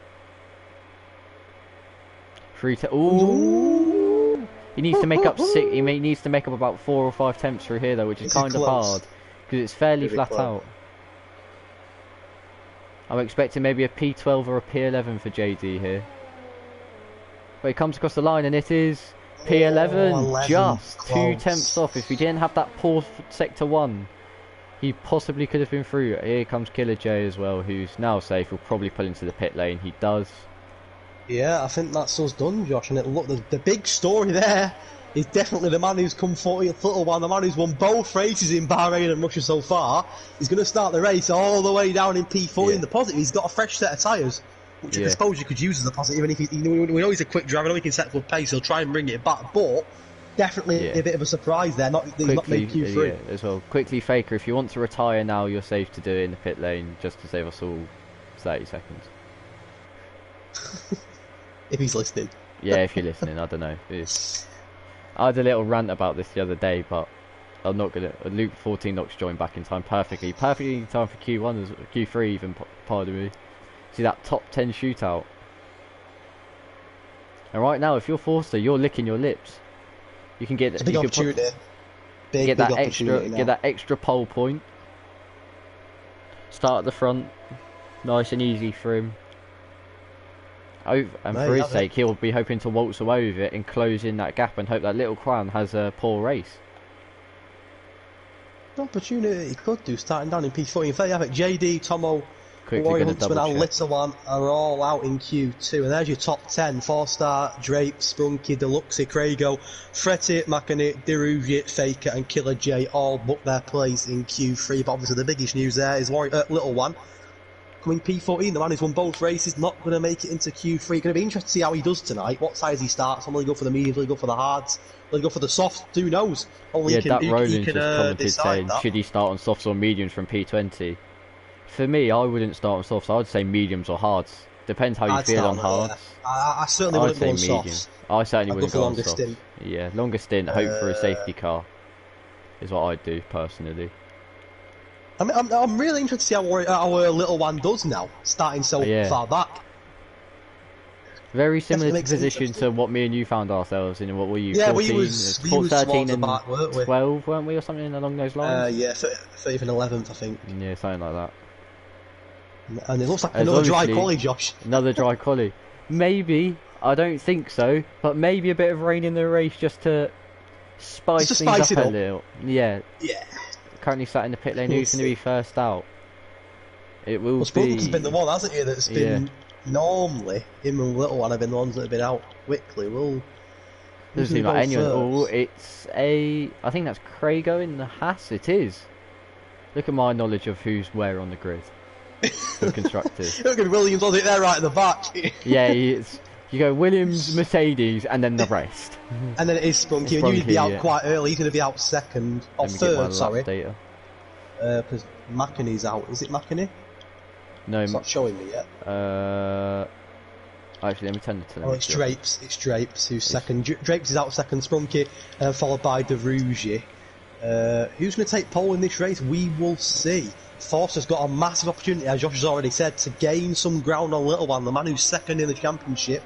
Ooh! He needs to make up He needs to make up about 4 or 5 temps through here though, which is kind of hard because it's fairly flat out. I'm expecting maybe a P12 or a P11 for JD here. But he comes across the line and it is P11, just close. 2 temps off. If he didn't have that poor sector 1, he possibly could have been through. Here comes Killer J as well, who's now safe. He'll probably pull into the pit lane. He does. Yeah, I think that's us done, Josh. And look, the big story there is definitely the man who's come 40th little one, the man who's won both races in Bahrain and Russia so far. He's going to start the race all the way down in P40 in the positive. He's got a fresh set of tyres, which I suppose you could use as a positive. Even if we know he's a quick driver, we know he can set good pace, he'll try and bring it back. But definitely a bit of a surprise there. He's not made Q3 as well. Quickly, Faker, if you want to retire now, you're safe to do it in the pit lane, just to save us all 30 seconds. If he's listening. Yeah, if you're listening, I don't know. I had a little rant about this the other day, but I'm not gonna. Luke 14 Knox joined back in time perfectly in time for Q1, Q3 even. Pardon me. See that top 10 shootout. And right now, if you're Forster, you're licking your lips. You can get it's a big opportunity. Get that extra pole point. Start at the front, nice and easy for him. And for his sake, he'll be hoping to waltz away with it and close in that gap and hope that Little Crown has a poor race. An opportunity he could do, starting down in P40. In fact, have it. JD, Tomo, Warrior Huntsman and Little One are all out in Q2. And there's your top 10. 4-star, Drape, Sprunky, Deluxe, Craigo, Fretty, Makani, Derugic, Faker and Killer J all booked their place in Q3. But obviously the biggest news there is Little One. Coming P14, the man who's won both races, not going to make it into Q3. Going to be interesting to see how he does tonight. What size he starts. Will he go for the mediums? Will he go for the hards? Will he go for the softs? Who knows? Only yeah, he that can, Roland he can, just commented saying, should he start on softs or mediums from P20? For me, I wouldn't start on softs. I would say mediums or hards. Depends how you feel on hards. I certainly wouldn't go on softs. I certainly wouldn't go on softs. Stint. Yeah, longer stint, hope for a safety car is what I'd do personally. I mean, I'm really interested to see how our Little One does now, starting so far back. Very similar to position to what me and you found ourselves in. What were you? Yeah, 14, we was 13 and back, 12, weren't we, or something along those lines? Yeah, 13th and 11th, I think. Yeah, something like that. And it looks like another dry quali, Josh. Another dry quali. Maybe, I don't think so, but maybe a bit of rain in the race just to spice things up a little. Yeah. Yeah. Currently sat in the pit lane. Who's going to be first out? It will be. Sprunky's been the one, hasn't he? That's been normally him and Little One have been the ones that have been out quickly. Doesn't seem like anyone. Oh, it's a. I think that's Craigo in the Haas. It is. Look at my knowledge of who's where on the grid. For constructors. Look at Williams, was it there right at the back? Yeah, it's. You go Williams, Mercedes, and then the rest. And then it is Sprunky, and you'd be out quite early. He's going to be out second, or third, sorry. Because Makani's out. Is it Makani? No, it's not showing me yet. Actually, let me turn the Oh, it's Drapes. It's Drapes who's second. Drapes is out second. Sprunky, followed by Derugic. Who's going to take pole in this race? We will see. Forster's got a massive opportunity, as Josh has already said, to gain some ground on Little One, the man who's second in the championship.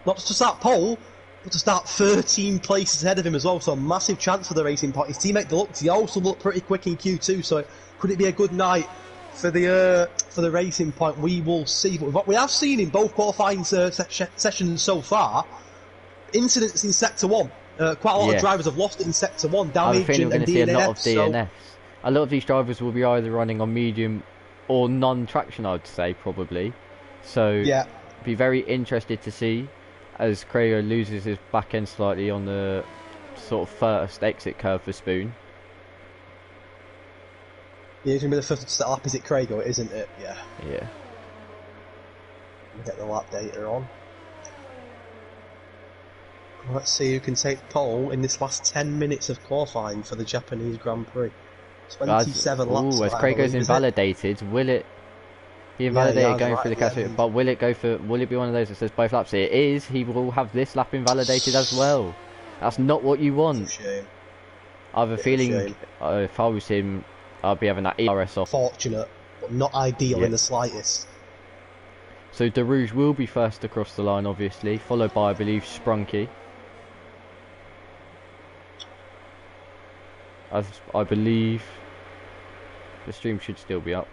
Not just to start pole, but to start 13 places ahead of him as well. So a massive chance for the racing part. His teammate Deluxe, he also looked pretty quick in Q2. So could it be a good night for the racing point? We will see. But we have seen in both qualifying sessions so far incidents in Sector 1. Quite a lot of drivers have lost it in Sector 1. Damage I think we're going to see a lot of DNFs. A lot of these drivers will be either running on medium or non-traction, I'd say, probably. So, be very interested to see as Craigo loses his back end slightly on the sort of first exit curve for Spoon. Yeah, it's going to be the first to set lap, is it Craigo, isn't it? Yeah. Yeah. Get the lap data on. Let's see who can take pole in this last 10 minutes of qualifying for the Japanese Grand Prix. 27 laps. As Craigo's invalidated, will it? He invalidated going through the category, but will it go for? Will it be one of those that says both laps? It is. He will have this lap invalidated as well. That's not what you want. I have a feeling if I was him, I'd be having that ERS off. Fortunate, but not ideal in the slightest. So De Rouge will be first across the line, obviously, followed by, I believe, Sprunky. As I believe the stream should still be up.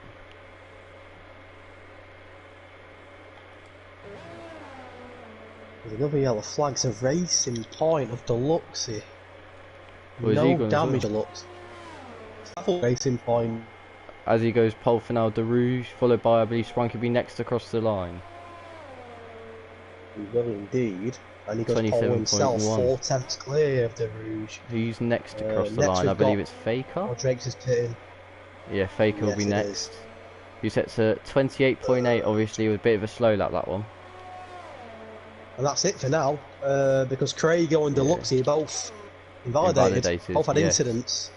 There's another yellow flags, a racing point of Deluxe here. Well, no damage Deluxe. Racing point. As he goes pole for now, De Rouge, followed by, I believe, Sprunky will be next across the line. He will indeed. And he goes pole himself, 4 tenths clear of De Rouge. Who's next across the line? I believe it's Faker. Oh, Drake's is pitting. Yeah, Faker will be next. Who sets a 28.8, obviously, with a bit of a slow lap, that one. And that's it for now, because Craigo and Deluxe are both invalidated. Both had incidents.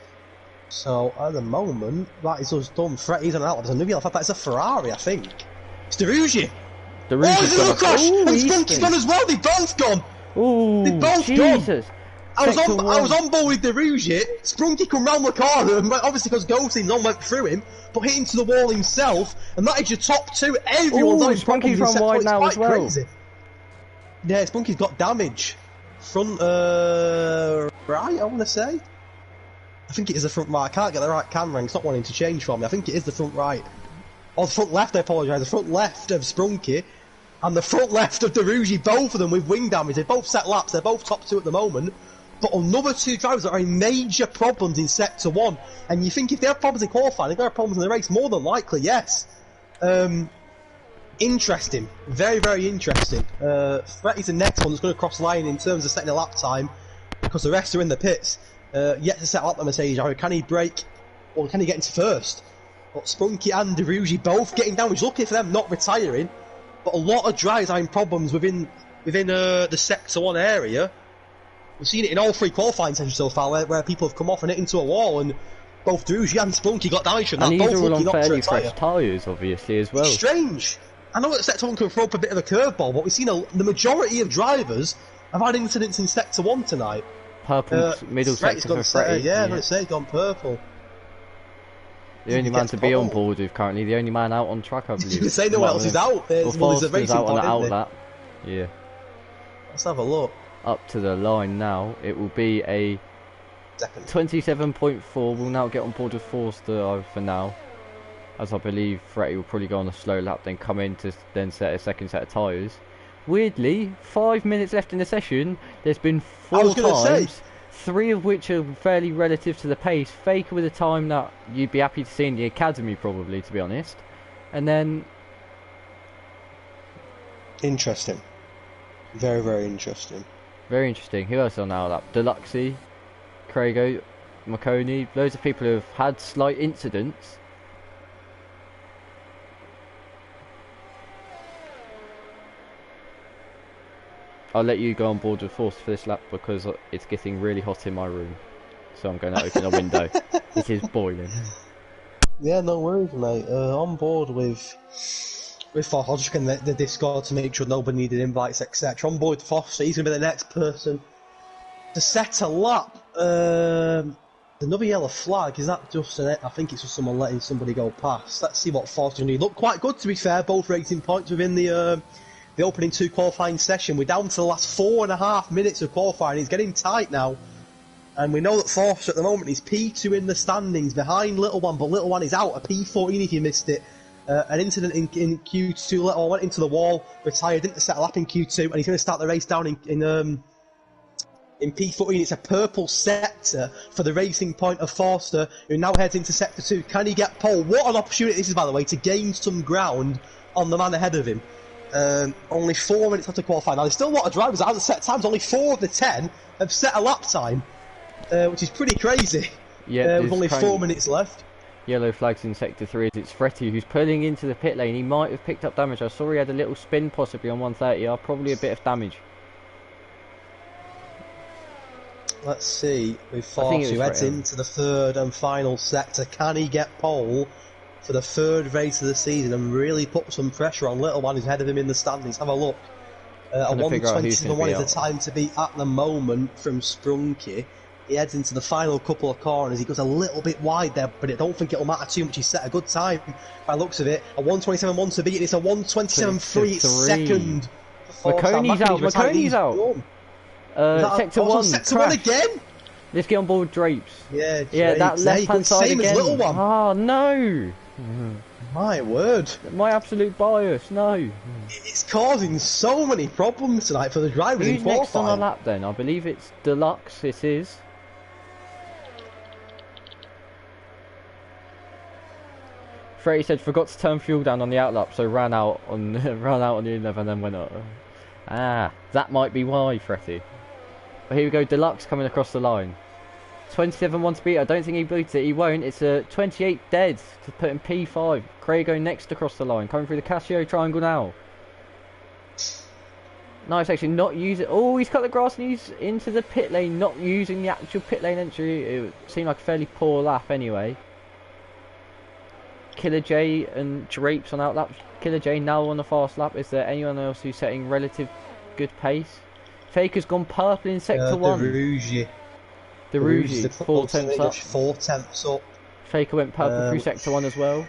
So, at the moment, that is us done. Fretty's on out. There's a new yellow flag. That's a Ferrari, I think. It's De Rouge. De Rouge he's gonna crash! And Spunky's gone as well. They've both gone. Ooh, they've both Jesus. gone. I was on board with De Rouge. Sprunky come round the corner, and obviously because Ghosting on went through him, but hit into the wall himself, and that is your top two. Everyone's on Sprunky's run wide now as well. Crazy. Yeah, Spunky's got damage. Front right, I want to say. I think it is the front right. I can't get the right camera. It's not wanting to change for me. I think it is the front right. Or the front left, I apologise. The front left of Sprunky and the front left of De Rouge, both of them with wing damage. They both set laps. They're both top two at the moment. But another two drivers that are in major problems in Sector 1. And you think if they have problems in qualifying, they're going to have problems in the race. More than likely, yes. Interesting. Very, very interesting. Fretty's the next one that's going to cross line in terms of setting a lap time, because the rest are in the pits. Yet to set up the Mercedes. Can he brake, or can he get into first? But Spunky and De Rouge both getting damage. Lucky for them not retiring. But a lot of drivers are in problems within the Sector 1 area. We've seen it in all three qualifying sessions so far, where people have come off and hit into a wall, and both De Rouge and Spunky got damage from that. And these both are all on fairly fresh tyres, obviously, as well. It's strange. I know that Sector 1 can throw up a bit of a curveball, but we've seen the majority of drivers have had incidents in Sector 1 tonight. Purple middle sector for Fretty. Yeah, I'm going to say gone purple. The only man to be on board with currently, the only man out on track, I believe. You say no one else is out. There's a racing out on the point, outlap. Yeah. Let's have a look. Up to the line now. It will be a 27.4. We'll now get on board with Forster for now, as I believe Fretty will probably go on a slow lap, then come in to then set a second set of tyres. Weirdly, 5 minutes left in the session. There's been 4 times, 3 of which are fairly relative to the pace. Faker with a time that you'd be happy to see in the academy, probably, to be honest. And then... Interesting. Very, very interesting. Very interesting. Who else on our lap? Deluxe, Craigo, Marconi. Loads of people who have had slight incidents. I'll let you go on board with Force for this lap because it's getting really hot in my room. So I'm going to open a window. It is boiling. Yeah, no worries, mate. On board with Foster. I'll just get the Discord to make sure nobody needed invites, etc. On board with Foster. He's going to be the next person to set a lap. Another yellow flag. Is that just an... I think it's just someone letting somebody go past. Let's see what Foster's going to do. Look quite good, to be fair. Both racing points within the opening 2 qualifying session. We're down to the last 4.5 minutes of qualifying. It's getting tight now. And we know that Forster at the moment is P2 in the standings behind Little One, but Little One is out. A P14 if you missed it. An incident in Q2. Little One went into the wall, retired, didn't set a lap in Q2, and he's going to start the race down in P14. It's a purple sector for the racing point of Forster, who now heads into Sector 2. Can he get pole? What an opportunity this is, by the way, to gain some ground on the man ahead of him. Only 4 minutes after qualifying. Now, there's still a lot of drivers that haven't set times. Only 4 of the 10 have set a lap time, which is pretty crazy. Yeah, with only 4 minutes left. Yellow flags in Sector 3 as it's Fretty who's pulling into the pit lane. He might have picked up damage. I saw he had a little spin possibly on 130. Probably a bit of damage. Let's see. With Force, who heads into the 3rd and final sector. Can he get pole for the 3rd race of the season and really put some pressure on Little One who's ahead of him in the standings? Have a look. A 1:27.1 is the time to beat at the moment from Sprunky. He heads into the final couple of corners. He goes a little bit wide there, but I don't think it'll matter too much. He set a good time by the looks of it. A 1:27.1 to beat, and it's a 1:27.3. It's second. McConey's out. McConey's out. Sector 1. Sector 1 again? Let's get on board Drapes. Yeah, Drapes. Yeah, that left-hand side same again. As little one. Oh, no. My word. My absolute bias, no. It's causing so many problems tonight for the drivers in qualifying. Who's next on the lap then? I believe it's Deluxe, it is. Freddie said forgot to turn fuel down on the outlap, so ran out on the 11 and then went up. Ah, that might be why, Freddie. But here we go, Deluxe coming across the line. 27.1 speed, I don't think he beats it, he won't. It's a 28 dead to put in P5. Craigo next across the line, coming through the Casio triangle now. Nice, actually not using. Oh, he's cut the grass and he's into the pit lane, not using the actual pit lane entry. It seemed like a fairly poor lap anyway. Killer J and Drapes on outlaps. Killer J now on the fast lap. Is there anyone else who's setting relative good pace? Faker's gone purple in sector 1. The Rouge, 4 tenths up. 4 tenths up. Faker went purple through sector 1 as well.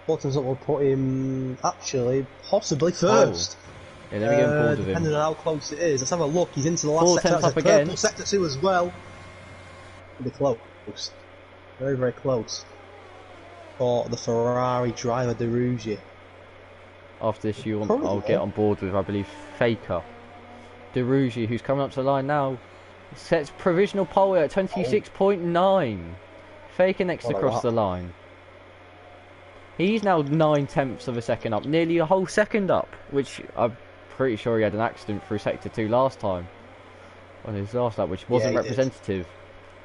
4 tenths up will put him, actually, possibly first. Yeah, let me get on board with him. Depending on how close it is. Let's have a look. He's into the last 4 sector. tenths up again. Purple sector 2 as well. It'll be close. Very, very close. For the Ferrari driver, De Rouge. After this, I'll get on board with, I believe, Faker. De Rouge, who's coming up to the line now, sets provisional pole at 26.9. Faker next across the line. He's now 9 tenths of a second up, nearly a whole second up, which I'm pretty sure he had an accident through sector 2 last time on his last lap, which wasn't representative.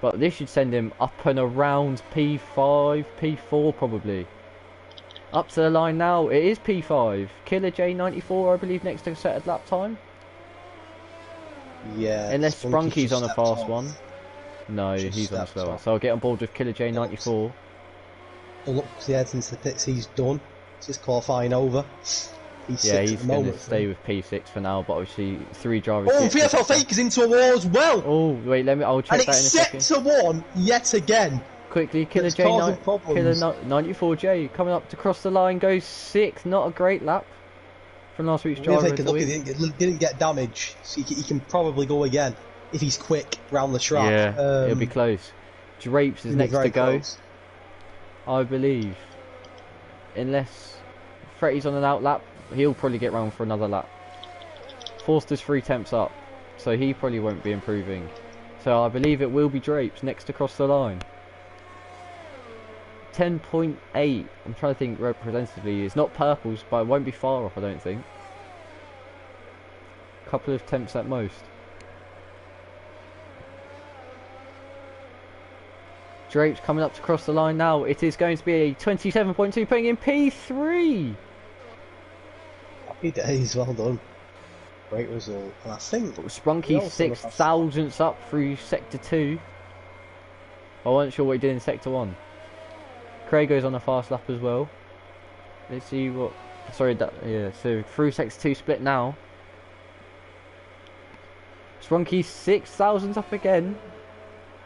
But this should send him up and around P5, P4 probably. Up to the line now, it is P5. Killer J94, I believe, next to set lap time. Yeah. Unless Sprunky's on a fast one. No, he's on a slow one. So I'll get on board with Killer J94. Look, he heads into the pits, he's done. It's just qualifying over. Yeah, he's going to stay with P6 for now, but obviously 3 drivers. Oh, VFL Faker's into a wall as well! Oh, wait, I'll check that in a second. And it's sector 1, yet again. Quickly, Killer 94J coming up to cross the line, goes 6th, not a great lap from last week's driver. Look, he didn't get damage, so he can probably go again if he's quick round the track. Yeah, it'll be close. Drapes is next to go, close. I believe. Unless Fretty's on an outlap, he'll probably get round for another lap. Forster's 3 tenths up, so he probably won't be improving. So I believe it will be Drapes next across the line. 10.8. I'm trying to think representatively. It's not purples, but it won't be far off, I don't think. Couple of tenths at most. Drapes coming up to cross the line now. It is going to be a 27.2, putting in P3. Happy days, well done. Great result. And I think Sprunky 6 thousandths up through sector 2. I wasn't sure what he did in sector 1. Craig goes on a fast lap as well. Let's see what. Sorry, yeah. So through sector 2 split now. Sprunky 6 thousandths up again.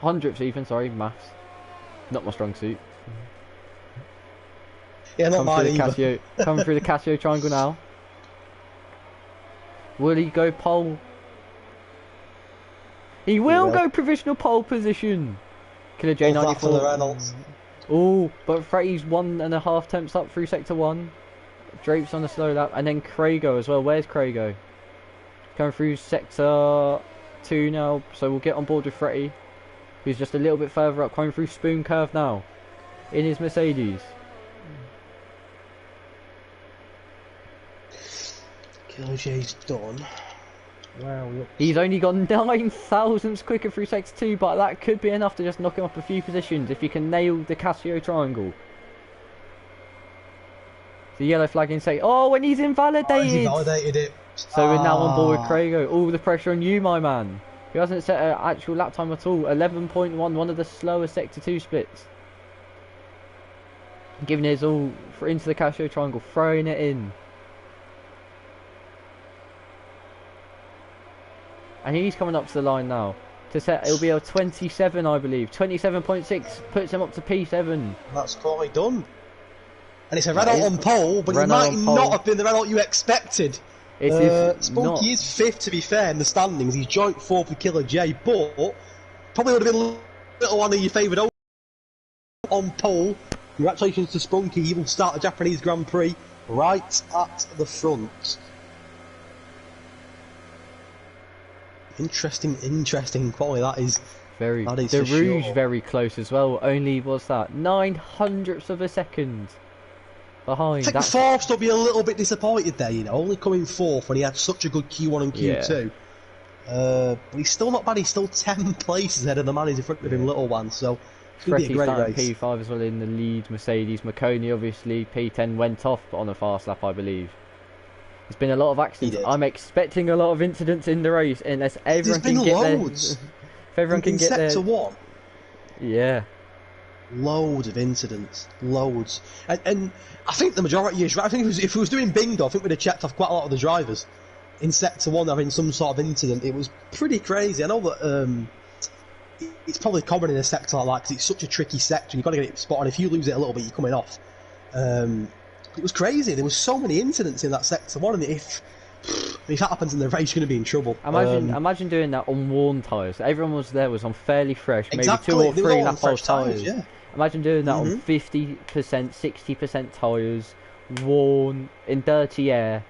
100ths even. Sorry, maths. Not my strong suit. Yeah, not mine either. Coming through the Casio triangle now. Will he go pole? He will go provisional pole position. Killer J94. Oh, but Fretty's 1.5 tenths up through sector 1. Drapes on the slow lap, and then Craigo as well. Where's Craigo? Coming through sector 2 now, so we'll get on board with Fretty, who's just a little bit further up, coming through Spoon Curve now, in his Mercedes. Killer J's done. Wow, he's only got 9 thousandths quicker through sector 2, but that could be enough to just knock him up a few positions if he can nail the Casio triangle. The yellow flag in say, oh, and he's invalidated. He validated it. So we're now on board with Craigo. All the pressure on you, my man. He hasn't set an actual lap time at all. 11.1, one of the slower sector 2 splits. Giving his all into the Casio triangle, throwing it in. And he's coming up to the line now to set. It'll be a 27, I believe. 27.6 puts him up to P7. That's quite done. And it's a Renault on pole, but it might not have been the Renault you expected. It is Spunky is 5th, to be fair, in the standings. He's joint 4th with Killer J, but probably would have been a little one of your favourite on pole. Congratulations to Spunky. He will start the Japanese Grand Prix right at the front. Interesting quality that is. Very. That is the for Rouge sure. very close as well. Only what's that? 900ths of a second behind. I think Forst will be a little bit disappointed there, you know, only coming 4th when he had such a good Q1 and Q2. But he's still not bad. He's still 10 places ahead of the man who's in front of him, Little One. So it's going to be a great race. P5 as well in the lead. Mercedes, Marconi obviously. P10 went off on a fast lap, I believe. There's been a lot of accidents. I'm expecting a lot of incidents in the race unless everyone can get there. If everyone can get there. Sector 1. Yeah. Loads of incidents. Loads. And I think the majority is right. I think if it was doing bingo, I think we'd have checked off quite a lot of the drivers. In Sector 1 having some sort of incident. It was pretty crazy. I know that it's probably common in a sector like that because it's such a tricky sector. You've got to get it spotted. If you lose it a little bit, you're coming off. It was crazy. There was so many incidents in that Sector 1, and if that happens in the race, you're going to be in trouble. Imagine doing that on worn tyres. Everyone was on fairly fresh, exactly. maybe 2 or 3 lap old tyres. Yeah. Imagine doing that on 50%, 60% tyres, worn, in dirty air.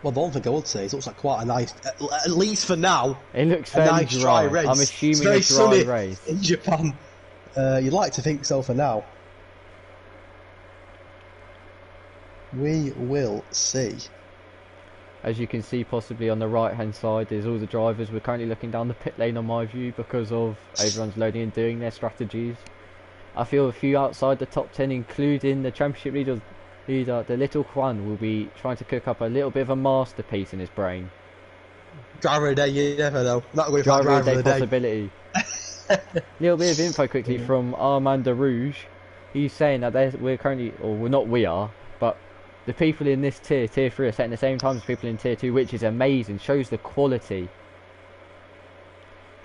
Well, the one thing I would say is it looks like quite a nice, at least for now, it looks fairly nice dry race. I'm assuming it's a very dry race. In Japan. You'd like to think so for now. We will see. As you can see, possibly on the right hand side, there's all the drivers. We're currently looking down the pit lane on my view because of everyone's loading and doing their strategies. I feel a few outside the top 10, including the championship leader, the little Juan, will be trying to cook up a little bit of a masterpiece in his brain. Driver of the day, you never know. Not going driver of the day possibility. Little bit of info quickly from Armando Rouge. He's saying that we're currently, or we're not, we are, but the people in this tier 3, are setting the same time as people in tier 2, which is amazing. Shows the quality.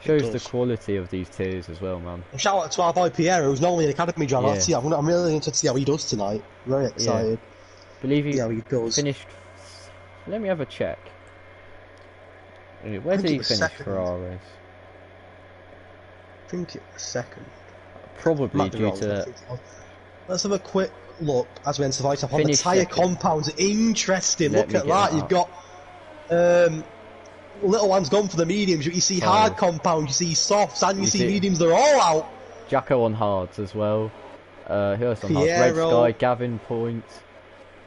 Shows the quality of these tiers as well, man. And shout out to our boy Pierre, who's not only an academy driver. Yeah. I'm really interested to see how he does tonight. Very excited. Yeah. Believe he finished. Let me have a check. Where did he finish for our race? I think it was second. Probably due to. Let's have a quick look as we enter right up on the tyre compounds. Interesting. Look at that. You've got Little One's gone for the mediums. You see hard compounds, you see softs, and you see mediums. They're all out. Jacko on hards as well. Who else on hards? Red Sky, Gavin Point,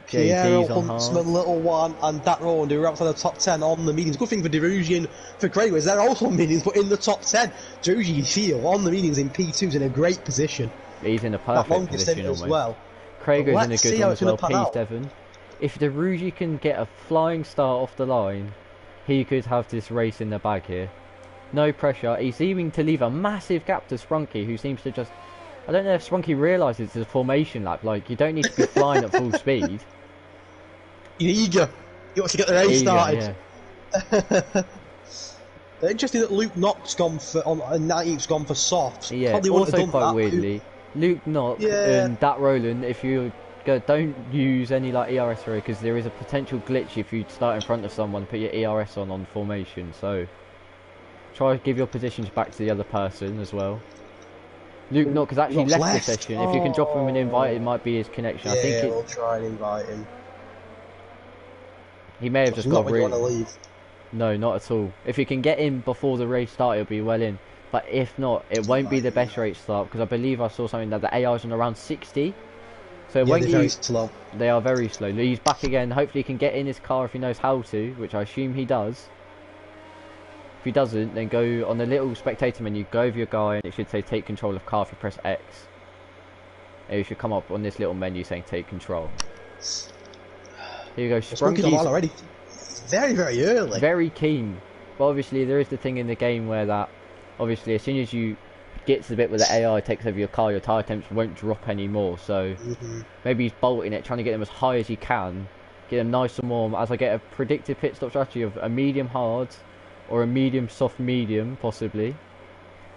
JD's on hards. Huntsman, Little One, and Dat Rowan, who are outside the top 10 on the mediums. Good thing for Derugi and for Craigways. They're also on mediums, but in the top 10. Derugi, you feel, on the mediums in P2's in a great position. He's in a perfect position as well. Craigways in a good one as well. P7. If Derugi can get a flying start off the line, he could have this race in the bag here. No pressure. He's seeming to leave a massive gap to Sprunky, who seems to just... I don't know if Sprunky realises it's a formation lap. Like, you don't need to be flying at full speed. You're eager. You want to get the race started. Yeah. Interesting that Luke Knox gone for... and 19th's gone for softs. Yeah, probably also quite weirdly. Luke Knox and Dat Roland, if you... don't use any like ERS through because there is a potential glitch if you start in front of someone, put your ERS on formation, so try to give your positions back to the other person as well. Luke Knox has actually left the session. If you can drop him an invite, it might be his connection. Yeah, I think we'll try and invite him. He may have just got really... want to leave. No, not at all. If you can get in before the race starts, it'll be well in. But if not, it won't be the best race start because I believe I saw something that the AI is on around 60. So they're very slow. They are very slow. He's back again. Hopefully he can get in his car if he knows how to, which I assume he does. If he doesn't, then go on the little spectator menu, go over your guy, and it should say take control of car if you press X. And you should come up on this little menu saying take control. Here you go. Sprunky's already. Very, very early. Very keen. But obviously there is the thing in the game where that, obviously as soon as you get to the bit where the AI takes over your car, your tyre temps won't drop anymore, so maybe he's bolting it, trying to get them as high as he can, get them nice and warm. As I get a predicted pit stop strategy of a medium hard, or a medium, soft, medium, possibly.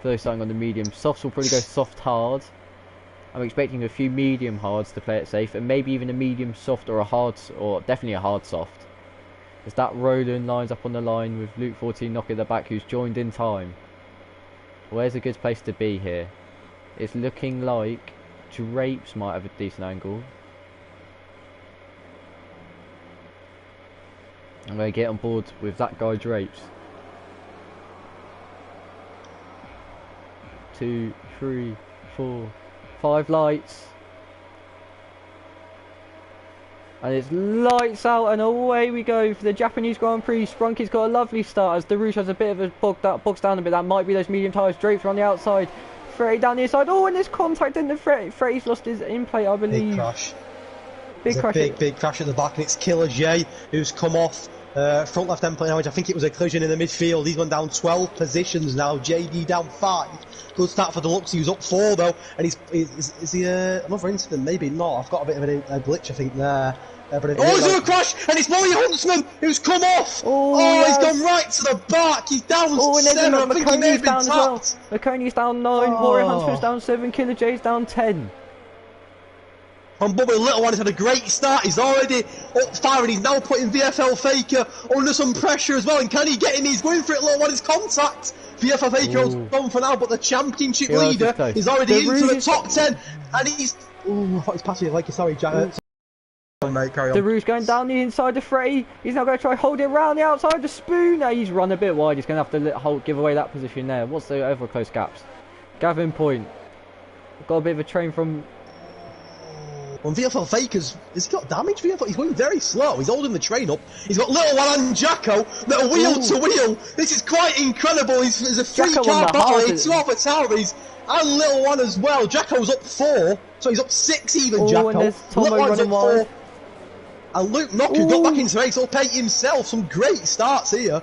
For those starting on the medium, softs will probably go soft, hard. I'm expecting a few medium hards to play it safe, and maybe even a medium soft or a hard, or definitely a hard soft. As that Roland lines up on the line with Luke 14 knocking the back, who's joined in time. Where's a good place to be here? It's looking like Drapes might have a decent angle. I'm going to get on board with that guy Drapes. 2, 3, 4, 5 lights. And it's lights out and away we go for the Japanese Grand Prix. Sprunky's got a lovely start as Darush has a bit of a bogs down a bit. That might be those medium tyres. Drapes are on the outside. Freddie down the inside. Oh, and there's contact in the Freddie's lost his in-plate, I believe. Big crash. Big crash. Big crash at the back, and it's Killer J who's come off front left end plate. I think it was a collision in the midfield. He's gone down 12 positions now. JD down 5. Good start for Deluxe. He was up 4 though, and is he another incident? Maybe not. I've got a bit of a glitch, I think there. He's on a crash, and it's Molly Huntsman who's come off. He's gone right to the back. He's down 7. I think he may have been tapped. McConey's down 9. Molly Huntsman's down 7. Killer J's down 10. And Bubba Little One has had a great start. He's already up 5, and he's now putting VFL Faker under some pressure as well. And can he get in? He's going for it. Little One is contact. VFL Faker is gone for now, but the championship leader is already into the top 10, and he's. I thought he's passing it like you. Sorry, Jack. Mate, carry on. The Rouge going down the inside of Freddie. He's now going to try hold it around the outside. The Spoon. He's run a bit wide. He's going to have to give away that position there. What's the over close gaps? Gavin Point. Got a bit of a train from. Well, VFL Faker's has he got damage? VFL, he's going very slow. He's holding the train up. He's got Little One and Jacko that are wheel to wheel. This is quite incredible. There's a 3-car battle here. 2 AlphaTauris and Little One as well. Jacko's up 4, so he's up 6 even. Jacko. Little One's up 4. And Luke Knocker got back into race, up 8 himself. Some great starts here.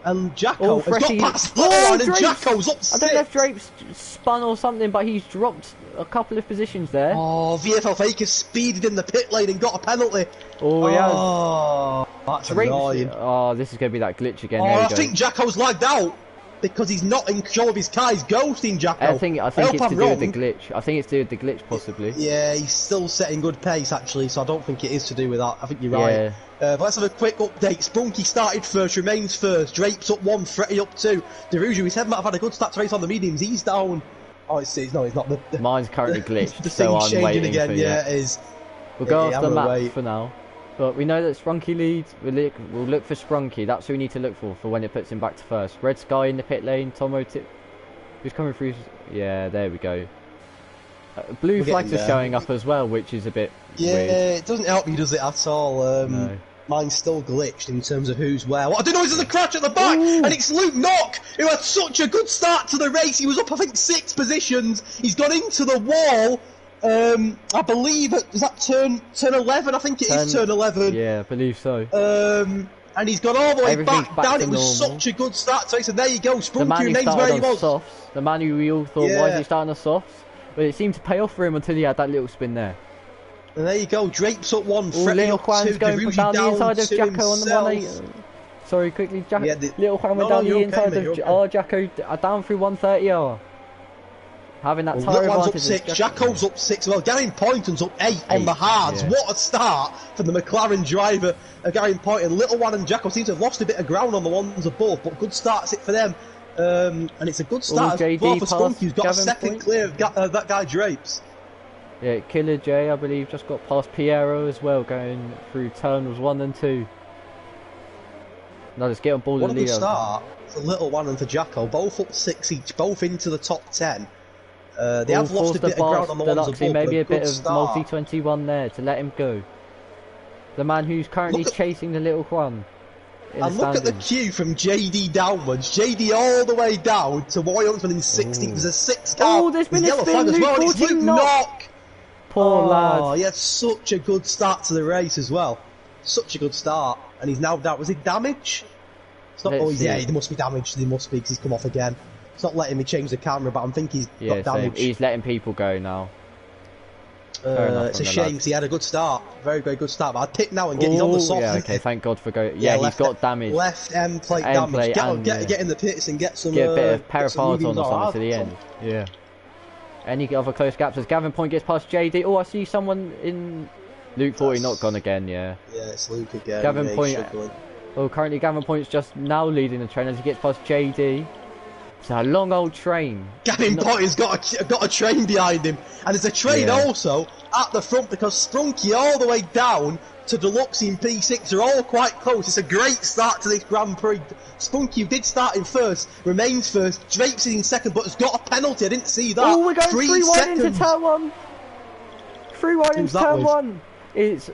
And Jacko has got past Little One, and Jacko's up 6. I don't know if Drapes spun or something, but he's dropped a couple of positions there. VFL Faker speeded in the pit lane and got a penalty. He has. That's annoying. This is going to be that glitch again. I think Jacko's lagged out because he's not in control of his car. He's ghosting Jacko. I think it's to do with the glitch. I think it's to do with the glitch, possibly. Yeah, he's still setting good pace, actually, so I don't think it is to do with that. I think you're right. But let's have a quick update. Sprunky started first, remains first. Drapes up 1, Freddie up 2. Deruja, we said might have had a good start to race on the mediums. He's down. No, he's not. Mine's currently glitched, the so thing's I'm waiting again. for Yeah, it is. We'll go off the map for now. But we know that Sprunky leads. We'll look for Sprunky. That's who we need to look for when it puts him back to first. Red Sky in the pit lane. Tomo Tip. Who's coming through? Yeah, there we go. Blue flags are showing up as well, which is a bit weird. It doesn't help you, does it, at all? No. Mine's still glitched in terms of who's where. What I don't know is there's a crash at the back, and it's Luke Knock, who had such a good start to the race. He was up, I think, 6 positions. He's gone into the wall. I believe is that turn 11? I think it is turn 11. Yeah, I believe so. And he's gone all the way back down. It was such a good start to race, and there you go. Sprunky remains where he was. Softs, the man who we all thought, why is he starting on softs? But it seemed to pay off for him until he had that little spin there. And there you go, Drapes up 1, Freddie up 2, going from down the inside of Jacko on the 1-8. Sorry, quickly, Little Juan went down the inside of Jacko, down through 130R. Having that tyre advantage. Up 6, Jacko's up 6, well, Gavin Poynton's up 8 on the hards. Yeah. What a start from the McLaren driver, Gavin Poynton. Little One and Jacko seem to have lost a bit of ground on the ones above, but good starts it for them. And it's a good start as well for Spunky, who's got a second clear of that guy Drapes. Yeah, Killer J, I believe, just got past Piero as well, going through terminals 1 and 2. Now let's get on board with Leo. What a good start for Little One and for Jacko, both up 6 each, both into the top 10. They have lost a bit of ground on the ones above, maybe a bit of multi-21 there to let him go. The man who's currently chasing the Little Juan. And look at the queue from JD downwards. JD all the way down to Roy Huntsman in 16th. There's a 6 car. There's been a spin, as well. And it's Luke Knock. Poor lad. He had such a good start to the race as well. Such a good start. And he's now down. Was it damage? It's not. He must be damaged. He must be because he's come off again. It's not letting me change the camera, but I'm thinking he's got damage. He's letting people go now. It's a shame because he had a good start, very good start. But I'd pick now and get he's on the soft. Yeah, okay, thank God for going. Yeah, he's got damage. Left end plate damage. Get in the pits and get some. Get a bit of paraparts on or something to the end. Yeah. Any other close gaps as Gavin Point gets past JD? Oh, I see someone in Luke 40 not gone again. Yeah. Yeah, it's Luke again. Gavin Point. Well, currently Gavin Point's just now leading the train as he gets past JD. It's a long old train. Gavin Point has got a train behind him, and there's a train also at the front because Spunky all the way down to Deluxe in P6 are all quite close. It's a great start to this Grand Prix. Spunky, who did start in first, remains first. Drapes is in second, but has got a penalty. I didn't see that. Oh, we're going 3 wide into turn 1. 3 wide into turn 1. It's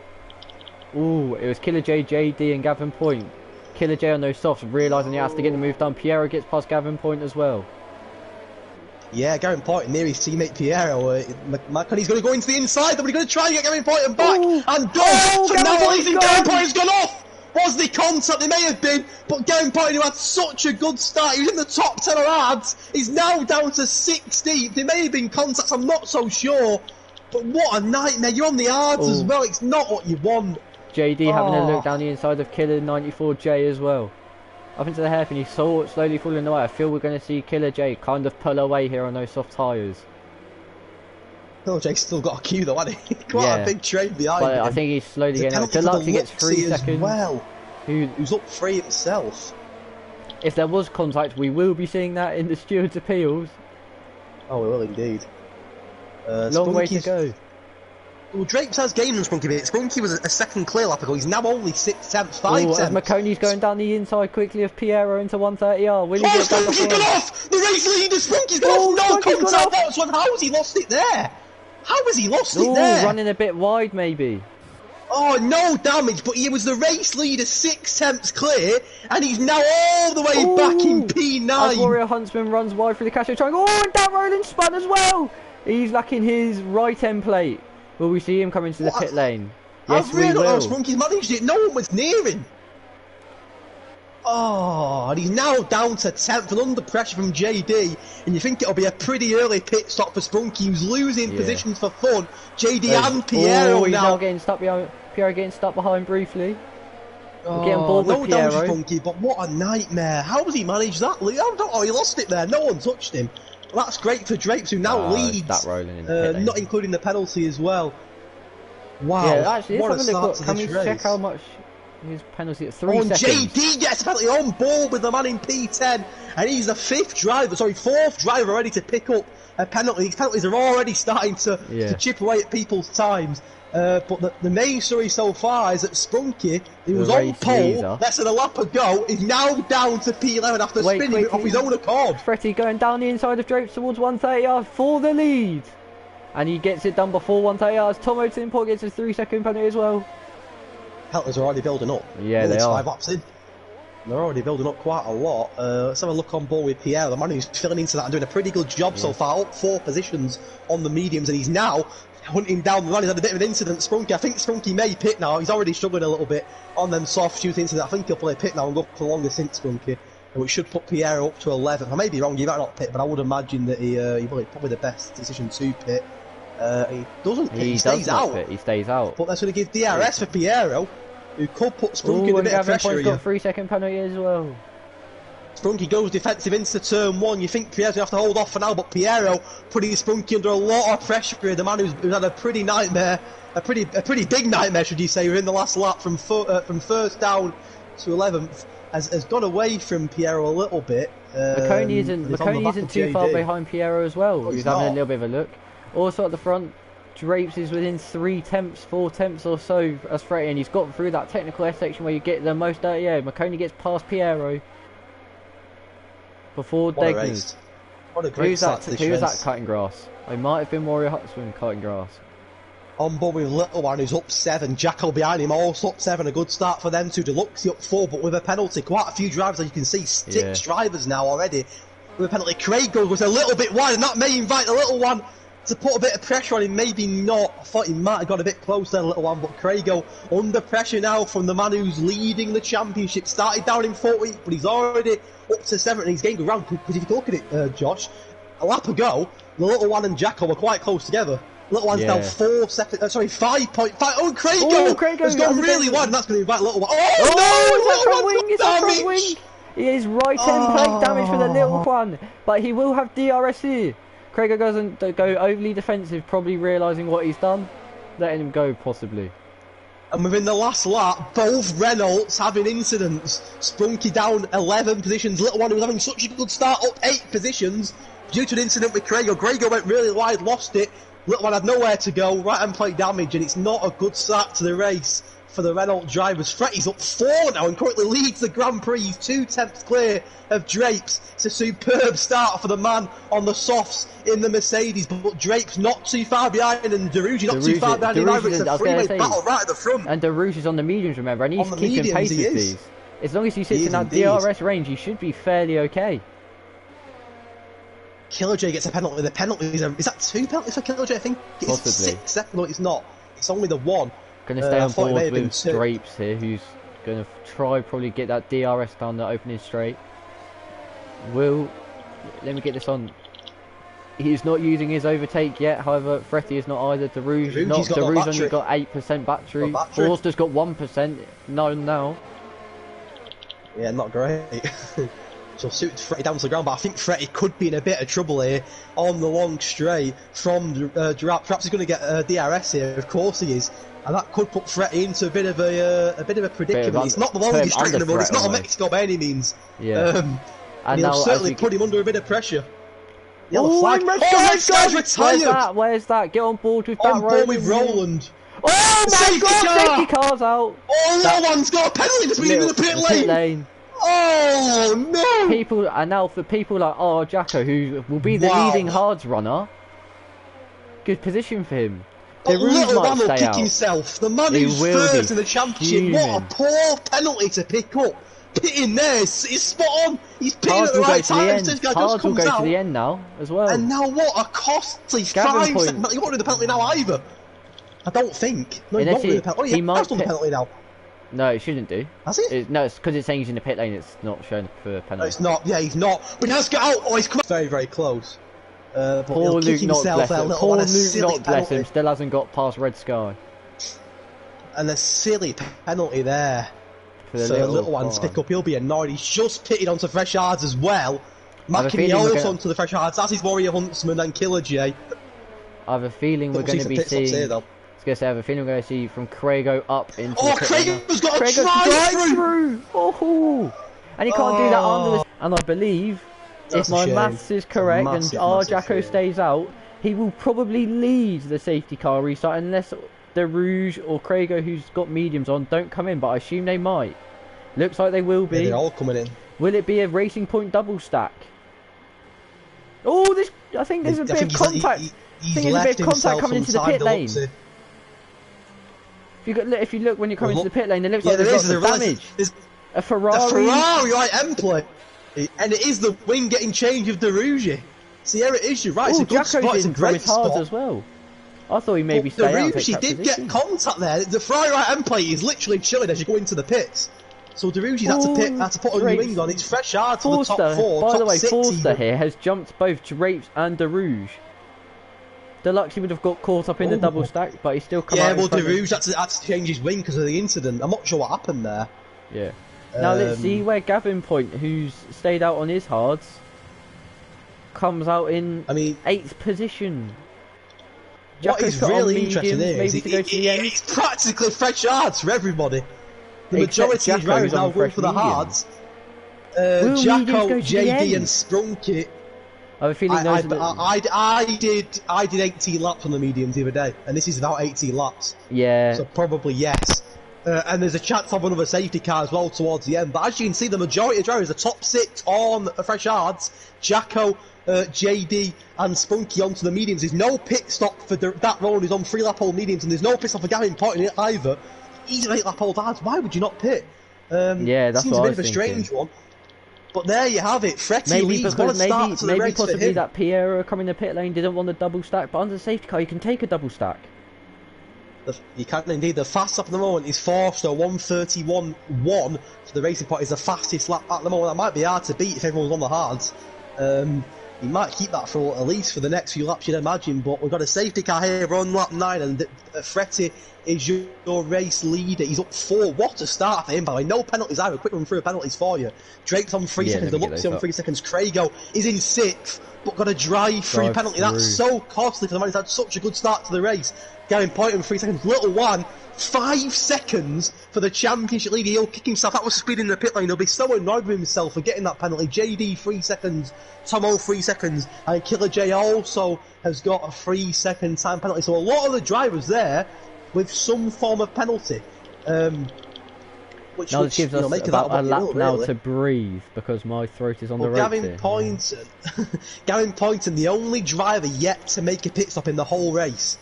it was Killer J, JD, and Gavin Point. Killer J on those softs, realising he has to get the move done. Piero gets past Gavin Point as well. Yeah, Gavin Point near his teammate Piero. He's going to go into the inside, but he's going to try and get Gavin Point and back. And does! So now Gavin Point has gone off! Was the contact? They may have been, but Gavin Point, who had such a good start, he was in the top 10 of ads, is now down to 60. There may have been contacts, I'm not so sure. But what a nightmare. You're on the ads as well. It's not what you want. JD having a look down the inside of Killer 94J as well. Up into the hairpin, he's slowly falling away. I feel we're going to see Killer J kind of pull away here on those soft tyres. Killer J's still got a queue though, hasn't he? Quite a big train behind him. I think he's slowly getting up. Deluxe, he gets 3 seconds. Well, who's up 3 himself. If there was contact, we will be seeing that in the steward's appeals. Oh, we will indeed. Long way to go. Well, Drapes has gained on Spunky a bit. Spunky was a second clear lap ago. He's now only 6 tenths, 5 tenths. As McConey's going down the inside quickly of Piero into 130R. Will he get Spunky's gone off! The race leader, Spunky's gone off! No contact! How has he lost it there? How has he lost it there? Running a bit wide, maybe. Oh, no damage, but he was the race leader 6 tenths clear, and he's now all the way back in P9. As Warrior Huntsman runs wide through the Casio Triangle. Oh, and that rolling spun as well! He's lacking his right end plate. Will we see him come into the pit lane? Yes, we will. Spunky's managed it. No one was near him. Oh, and he's now down to 10th and under pressure from JD. And you think it'll be a pretty early pit stop for Spunky, who's losing positions for fun. JD and Piero he's now getting stuck behind. Piero getting stuck behind briefly. We're getting bored with Piero. No damage, Spunky, but what a nightmare. How has he managed that? He lost it there. No one touched him. Well, that's great for Drapes, who now leads, that rolling in the not including the penalty as well. Wow, yeah, actually, what a start to Can we check how much his penalty at 3 seconds? JD gets a penalty on board with the man in P10, and he's the 4th driver ready to pick up a penalty. These penalties are already starting to chip away at people's times. But the main story so far is that Spunky, who was on pole less than a lap ago, is now down to P11 after spinning off his own accord. Fretty going down the inside of Drapes towards 130R for the lead. And he gets it done before 130R. Tomo Timport gets his 3 second penalty as well. Pelters are already building up. Yeah, they are. 5 laps in. They're already building up quite a lot. Let's have a look on board with Pierre, the man who's filling into that and doing a pretty good job so far. Up 4 positions on the mediums, and he's now hunting down the run. He's had a bit of an incident, Spunky. I think Spunky may pit now. He's already struggling a little bit on them soft shoot incidents. I think he'll play pit now and go for longer since Spunky. Which should put Pierre up to 11th. I may be wrong, he might not pit, but I would imagine that he probably the best decision to pit. He doesn't pit, he stays out. Pit. He stays out. But that's going to give DRS for Piero, who could put Spunky in a bit of pressure here. Got 3 second penalty as well. Spunky goes defensive into turn 1. You think Piero's going to have to hold off for now, but Piero putting Spunky under a lot of pressure here. The man who's had a pretty nightmare, a pretty big nightmare, should you say, within the last lap from first down to 11th, has gone away from Piero a little bit. McConey isn't too far behind Piero as well. He's having a little bit of a look. Also at the front, Drapes is within 3 tenths, 4 tenths or so as Fretty, and he's got through that technical S section where you get the most out. Yeah, McConey gets past Piero before Degners. What a great start to this race. Who's that cutting grass? It might have been Warrior Huntsman cutting grass. On board with Little One, who's up 7. Jackal behind him, also up 7. A good start for them too. Deluxe up 4, but with a penalty. Quite a few drivers, as you can see, 6 drivers now already with a penalty. Craig goes a little bit wide, and that may invite the Little One to put a bit of pressure on him. Maybe not. I thought he might have got a bit close there, the Little One, but Craigo under pressure now from the man who's leading the championship. Started down in 40th, but he's already up to 7th, and he's gained ground. Because if you look at it, Josh, a lap ago, the Little One and Jackal were quite close together. Little one's now 4 seconds. Sorry, 5.5. Oh, Craig has gone really wide, and that's going to invite Little One. Oh, no! It's that front wing! He is right end plate damage for the Little One, but he will have DRS here. Craig doesn't go overly defensive, probably realising what he's done, letting him go possibly. And within the last lap, both Renaults having incidents. Spunky down 11 positions. Little One, who was having such a good start, up 8 positions due to an incident with Grego. Grego went really wide, lost it. Little One had nowhere to go, right hand plate damage, and it's not a good start to the race for the Renault drivers. Fretty's up 4 now and currently leads the Grand Prix. He's 2 tenths clear of Drapes. It's a superb start for the man on the softs in the Mercedes, but Drapes not too far behind, and Derouge not too far behind either. It's a three-way battle right at the front. And Derouge is on the mediums, remember, and he's keeping pace with these. As long as he sits in that DRS range, he should be fairly okay. Killer J gets a penalty. The penalty is that 2 penalties for Killer J? I think it's possibly 6 seconds. No, it's not. It's only the 1. Going to stay on board with Drapes here, who's going to try probably get that DRS down the opening straight. Let me get this on. He's not using his overtake yet. However, Fretty is not either. Derouge only got 8% battery. Forster's got 1%. Now. Yeah, not great. So suited Fretty down to the ground, but I think Fretty could be in a bit of trouble here on the long straight from Giraffe. Perhaps he's going to get DRS here. Of course he is, and that could put Fretty into a bit of a predicament. It's not the longest straight in the world. It's not a Mexico by any means. Yeah, and he'll certainly put him under a bit of pressure. Yellow flag. Red Sky's retired. Where's that? Get on board with that. On board with Roland. Oh my God! Safety car's out. Oh, that one's got a penalty between him and the pit lane. Oh no! People, and now for people like Jacko, who will be the leading hards runner, good position for him. But Little One will kick himself. The man who's first in the championship. What a poor penalty to pick up. Pitting there is spot on. He's pitting at the right time. Hards will go to the end now as well. And now what a costly 5 seconds. He won't do the penalty now either. I don't think. No, he won't do the penalty. Oh, he has done the penalty now. No, it shouldn't do. Has it? No, it's because it's saying he's in the pit lane. It's not showing for a penalty. No, it's not. Yeah, he's not. But he has got out. Oh, he's come very, very close. Poor Luke, not bless him. Poor Luke, not bless him. Still hasn't got past Red Sky. And a silly penalty there for the Little One to pick up. He'll be annoyed. He's just pitted onto Fresh Hards as well. Mackie also onto the Fresh Hards. That's his Warrior Huntsman and Killer J. I have a feeling we're going to be seeing. I have a feeling we're going to see from Craigo up into. Oh, Craigo's got a drive-through! Oh, and he can't do that under the. And I believe, if my maths is correct and Jacko stays out, he will probably lead the safety car restart unless the Rouge or Craigo, who's got mediums on, don't come in. But I assume they might. Looks like they will be. Yeah, they're all coming in. Will it be a Racing Point double stack? Oh, I think there's a bit of contact. I think there's a bit of contact coming into the pit lane. If you look when you come into the pit lane, it looks like there's lots of damage. A Ferrari. A Ferrari, right, M-play. And it is the wing getting change of Derouge. See, here it is, you're right. It's a good spot, it's a great spot. As well. I thought he maybe stay out. Derouge did get contact there. The Ferrari right M-play is literally chilling as you go into the pits. So Derouge had to put a new wing on. It's Fresh hard for the top 4. By the way, Forster here has jumped both Drapes and Derouge. Deluxe would have got caught up in the double stack, but he still come out. Yeah, well, Derouge had to change his wing because of the incident. I'm not sure what happened there. Yeah. Now let's see where Gavin Point, who's stayed out on his hards, comes out in 8th position. What is really interesting is it's practically Fresh hards for everybody. The majority of drivers now going for the hards. Jacko, JD, and Sprunky. I have a feeling I did 18 laps on the mediums the other day, and this is about 18 laps. Yeah. So probably yes. And there's a chance of another safety car as well towards the end. But as you can see, the majority of drivers, the top 6 on Fresh hards, Jacko, JD, and Spunky onto the mediums. There's no pit stop for that Roland who's on 3-lap-old mediums, and there's no pit stop for Gavin Point in it either. He's an 8-lap-old hards. Why would you not pit? Yeah, that's seems what a bit of a strange one. But there you have it. Fretty leads. Maybe possibly that Piero coming in the pit lane didn't want the double stack, but under the safety car you can take a double stack. You can indeed. The fastest lap at the moment is Forster 1:31.1. So the Racing Point is the fastest lap at the moment. That might be hard to beat if everyone's on the hards. He might keep that for at least for the next few laps, you'd imagine, but we've got a safety car here on lap 9, and Fretti is your race leader. He's up 4. What a start for him, by the way. No penalties either. Quick run through penalties for you. Drake's on 3 seconds, Deluxe on 3 seconds. Craigo is in 6th, but got a drive-through penalty. That's so costly for the man who's had such a good start to the race. Gavin Poynton 3 seconds. Little One 5 seconds for the championship leader. He'll kick himself. That was speed in the pit lane. He'll be so annoyed with himself for getting that penalty. JD 3 seconds, Tomo 3 seconds, and Killer J also has got a 3-second time penalty. So a lot of the drivers there with some form of penalty. Which gives us about a lap now to breathe because my throat is on the ropes here. Gavin Poynton, the only driver yet to make a pit stop in the whole race.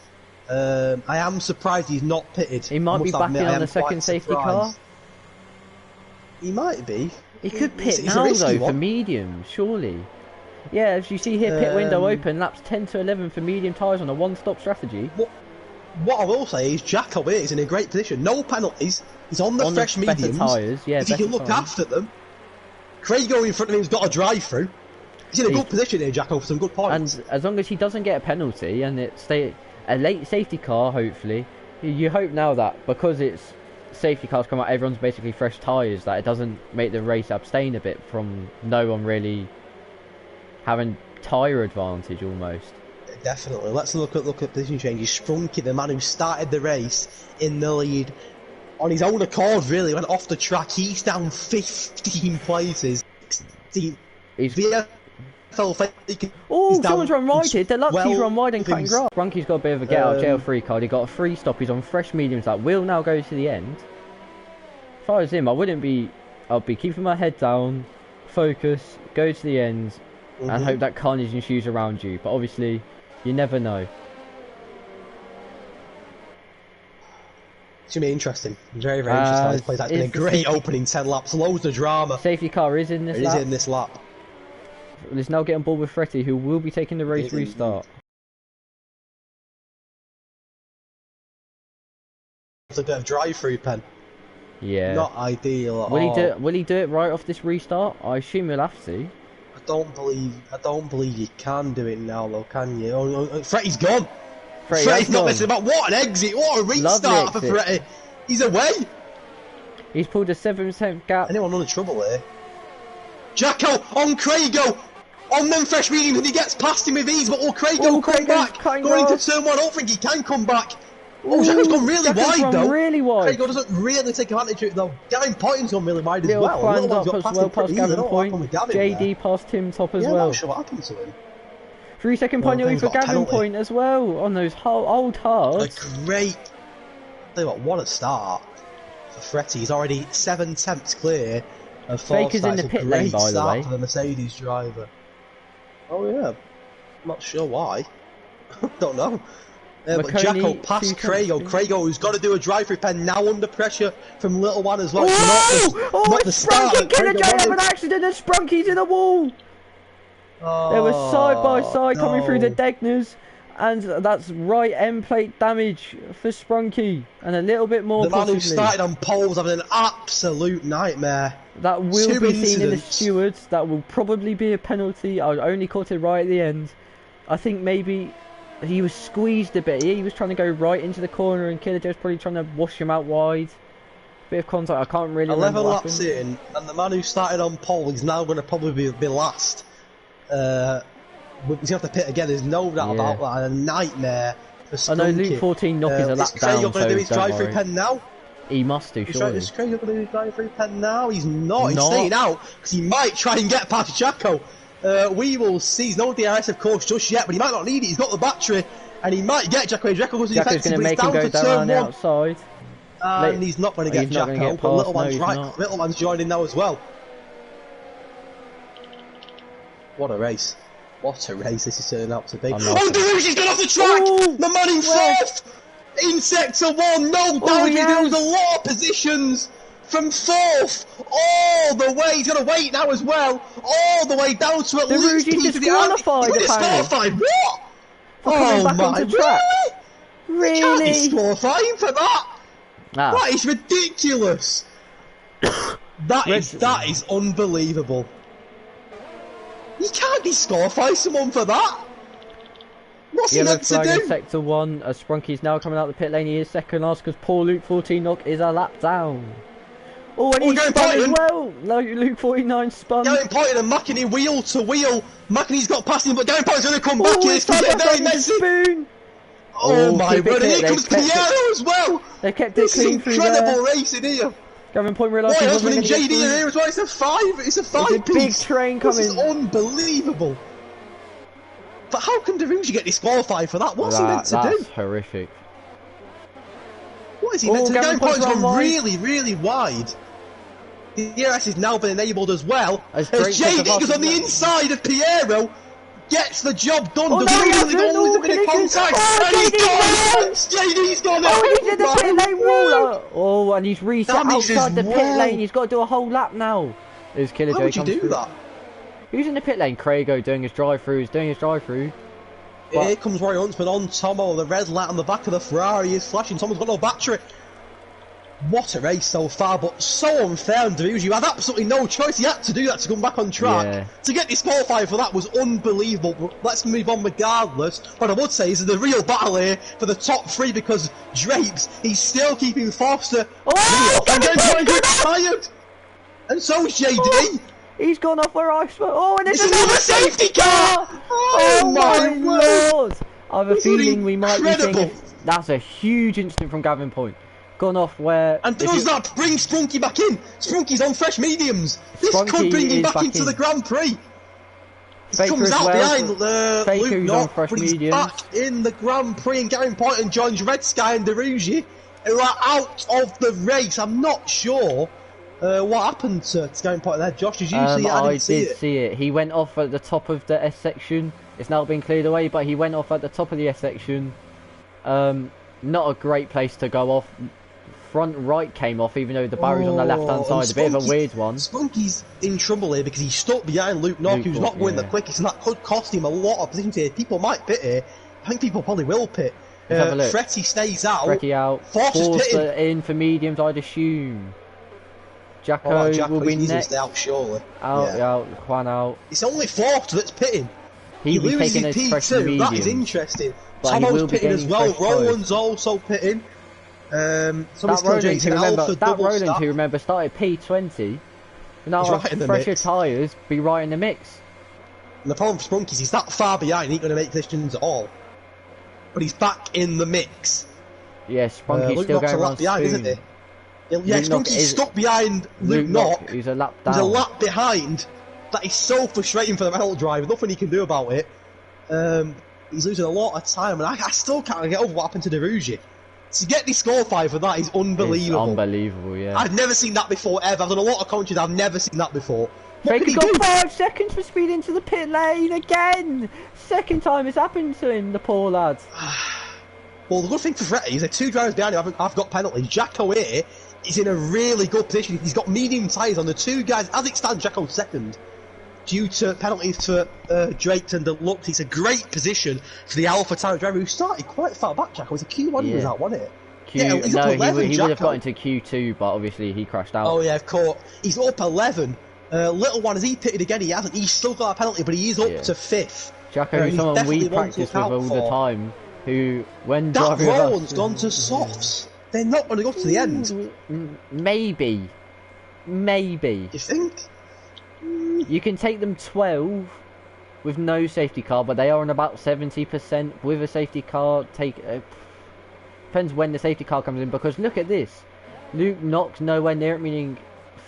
I am surprised he's not pitted. He might be back in on the second safety car. He might be. He could pit now though for medium, surely. Yeah, as you see here, pit window open, laps 10 to 11 for medium tyres on a one-stop strategy. What I will say is Jacko is in a great position. No penalties. He's on the fresh mediums. Tyres, yeah, if he can look after them. Craigo in front of him's got a drive-through. He's in a good position here, Jacko, for some good points. And as long as he doesn't get a penalty and it's a late safety car, hopefully, you hope now that because it's safety cars come out, everyone's basically fresh tyres, that it doesn't make the race abstain a bit from no one really having tyre advantage almost. Definitely. Let's look at position changes. Sprunky, the man who started the race in the lead, on his own accord, really went off the track. He's down 15 places. 16. Oh, someone's run wide here. Deluxe's run wide and cutting grass. Sprunky's got a bit of a get out of jail free card. He got a free stop. He's on fresh mediums that will now go to the end. As far as him, I'll be keeping my head down, focus, go to the end, and hope that carnage ensues around you. But obviously, you never know. It's going to be interesting. Very, very interesting. That's been a great opening 10 laps. Loads of drama. Safety car is in this lap. It is in this lap. Let's now get on board with Fretti, who will be taking the race restart. It's a bit of drive-through pen. Yeah. Not ideal at all. Will he do it right off this restart? I assume he'll have to. I don't believe you can do it now, though, can you? Fretty's gone. Fretty's not messing about. What an exit! What a restart for Fretty. He's away. He's pulled a 7% gap. Anyone under trouble here? Jacko on Craigo. On them fresh mediums, and he gets past him with ease. But will Craigo come back? Going to turn 1. I don't think he can come back. Oh, Jacko's gone really wide though. Really wide. Craigo doesn't really take advantage of it though. Gavin Poynton's gone really wide as well. Little up as well past Gavin Point. JD past Tim Top as well. I'm not sure what happened to him. 3-second penalty for Gavin Point as well on those old hards. A great. Tell you what a start for Fretty. He's already 7 tenths clear of Baker's in the pit lane, by the way. For the Mercedes driver. Oh yeah. I'm not sure why. Don't know. But Jacko past Craigo. Craigo, who's got to do a drive-through pen, now under pressure from Little One as well. It's Sprunky! Killer J have an accident and Sprunky's in the wall! They were side by side coming through the Degners, and that's right end plate damage for Sprunky, and a little bit more. The man who started on poles having an absolute nightmare. That will be seen in the stewards. That will probably be a penalty. I only caught it right at the end. I think maybe he was squeezed a bit. He was trying to go right into the corner, and Killer Joe's probably trying to wash him out wide. Bit of contact. I can't really. 11 laps in, and the man who started on pole is now going to probably be last. He's going to have to pit again. There's no doubt about that. A nightmare for Sprunky. I know Luke 14 knock is a lap down. Is Craigo going to do his drive-through pen now? He must do, surely. Is Craigo going to do his drive-through pen now? He's not. He's staying out because he might try and get past Jacko. We will see. He's no DRS, of course, just yet, but he might not need it. He's got the battery, and he might get Jacko. Jacko's going to make him go down the outside. And he's not going to get Jacko, but Little One's right. Little One's joining now as well. What a race. What a race this is turning out to be. Oh, Delusi's gone off the track! Oh, the man in 4th! In sector 1, no doubt he does a lot of positions from 4th all the way. He's going to wait now as well, all the way down to at least disqualified. He's disqualified. What? Oh my! Really? You can't disqualify him for that. That is ridiculous. that is unbelievable. You can't disqualify someone for that. What's he Yellow meant to flag in do? sector 1 as Sprunky's now coming out the pit lane. He is second last because poor Luke 14 knock is a lap down. Oh, and he's spun as well. No, Luke 49 spun. Gary Pointed and McInerney wheel to wheel. McInerney's got past him, but Gary Pointer's going to come back here. It's going to get very messy. Spoon. Oh my word, and here comes Piero as well. They kept it clean through there. Incredible racing here. Gavin Point realised he wasn't going to JD here as well. It's a five There's piece. a big train coming. This is unbelievable. But how can Derouge get disqualified for that? What's he meant to do? That's horrific. What is he meant to do? Gavin Point's gone really, really wide. The DRS has now been enabled as well. As JD goes on the inside of Piero. Gets the job done. Oh, doesn't really go with a bit of contact. And JD's gone out. Oh, he's in the pit lane wall. Oh, and he's reset outside the pit lane. He's got to do a whole lap now. Is Killer How would you do that? Who's in the pit lane? Craigo doing his drive-through. He's doing his drive-through. Here comes Roy Huntsman on Tomo. The red light on the back of the Ferrari is flashing. Tomo's got no battery. What a race so far, but so unfair on Derouge. You had absolutely no choice. He had to do that to come back on track. Yeah. To get disqualified for that was unbelievable. But let's move on regardless. What I would say is the real battle here for the top 3 because Drapes, he's still keeping Foster. Oh, and then tired. And so is JD. Oh, he's gone off where I spoke. Oh, and it's another safety car. Oh my lord. I have a feeling we might be seeing that's a huge incident from Gavin Point. Gone off where... And does that bring Sprunky back in? Sprunky's on fresh mediums. This could bring him back into the Grand Prix. He comes out behind Luke Knott, but he's back in the Grand Prix. And Gavin Point and joins Red Sky and Derouge, who are out of the race. I'm not sure what happened to Gavin Point there. Josh, did you see it? I did see it. He went off at the top of the S section. It's now been cleared away, but he went off at the top of the S section. Not a great place to go off. Front right came off, even though the barrier's on the left-hand side. A bit of a weird one. Spunky's in trouble here because he's stuck behind Luke Knock, who's not going the quickest, and that could cost him a lot of positions here. People might pit here. I think people probably will pit. Let's have a look. Fretty stays out. Fretty out. Forster in for mediums, I'd assume. Jacko will be next. Stay out, surely. Out, Juan out. It's only Forster that's pitting. He loses his P2. That is interesting. Tomo's pitting as well. Roland's also pitting. That Roland, who remember started P20, now right fresher tyres, be right in the mix. And the problem for Spunky is he's that far behind, he ain't going to make positions at all. But he's back in the mix. Yeah, Spunky's still going around behind, isn't he? Yeah, Spunky's stuck behind Luke Knock. He's a lap down. He's a lap behind. That is so frustrating for the Renault driver. Nothing he can do about it. He's losing a lot of time, and I still can't get over what happened to Derouge. To get disqualified for that is unbelievable. It's unbelievable, yeah. I've never seen that before, ever. I've done a lot of commentaries, I've never seen that before. Faker's got 5 seconds for speed into the pit lane again! Second time it's happened to him, the poor lad. Well, the good thing for Fretty is there 2 drivers behind him I've got penalties. Jacko here is in a really good position. He's got medium tyres on the 2 guys. As it stands, Jacko's second. Due to penalties for Drake and Deluxe, it's a great position for the Alpha Tower driver who started quite far back. Jacko was a Q1 he was out, wasn't it? No, he would have got into Q2, but obviously he crashed out. Oh yeah, of course. He's up 11. Little one, has he pitted again? He hasn't. He's still got a penalty, but he is up to 5th. Jacko is someone we practice with all the time, who, when driving that Roland's gone to softs. They're not going to go to the end. Maybe. You think? You can take them 12 with no safety car, but they are on about 70%. With a safety car, depends when the safety car comes in, because look at this. Luke Knox nowhere near it, meaning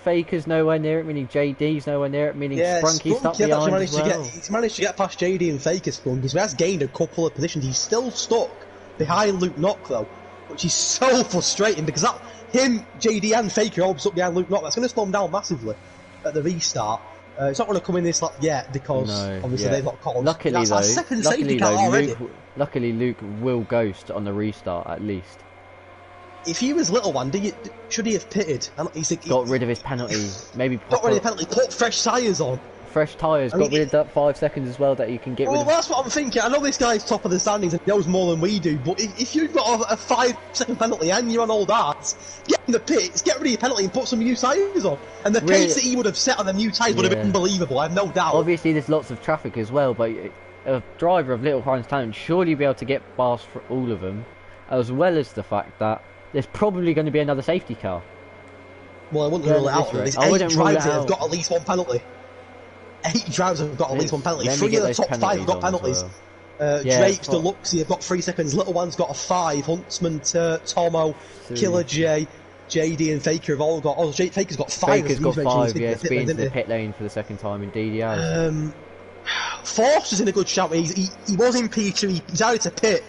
Faker's nowhere near it, meaning JD's nowhere near it, meaning Sprunky's stuck behind as well. He's managed to get past JD and Faker, Sprunky, so he has gained a couple of positions. He's still stuck behind Luke Knox though, which is so frustrating because him, JD and Faker are all stuck behind Luke Knox. That's going to slow him down massively at the restart. It's not going to come in this lap yet because obviously they've got calls. Luckily Luke will ghost on the restart at least. If he was little one, should he have pitted? Got rid of his penalty. Maybe got rid of the penalty. Put fresh tyres on. fresh tyres, got rid of that 5 seconds as well that you can get rid of. Well, that's what I'm thinking. I know this guy's top of the standings and knows more than we do, but if you've got a 5-second penalty and you're on old arts, get in the pits, get rid of your penalty and put some new tyres on. And the pace that he would have set on the new tyres would have been unbelievable, I have no doubt. Obviously there's lots of traffic as well, but a driver of Little Juan's talent surely be able to get past for all of them, as well as the fact that there's probably going to be another safety car. Well, I wouldn't rule it out. There's 8 drivers that have got at least one penalty. 8 drivers have got at least one penalty. 3 of the top 5 have got penalties. Drapes, Deluxe have got 3 seconds. Little One's got a 5. Huntsman, Tomo, Killer J, JD and Faker have all got... Oh, Faker's got 5. Faker's got 5, yeah, speeding to the pit lane for the second time, indeed he has. Forster's in a good shout. He was in P2, he's out to pit.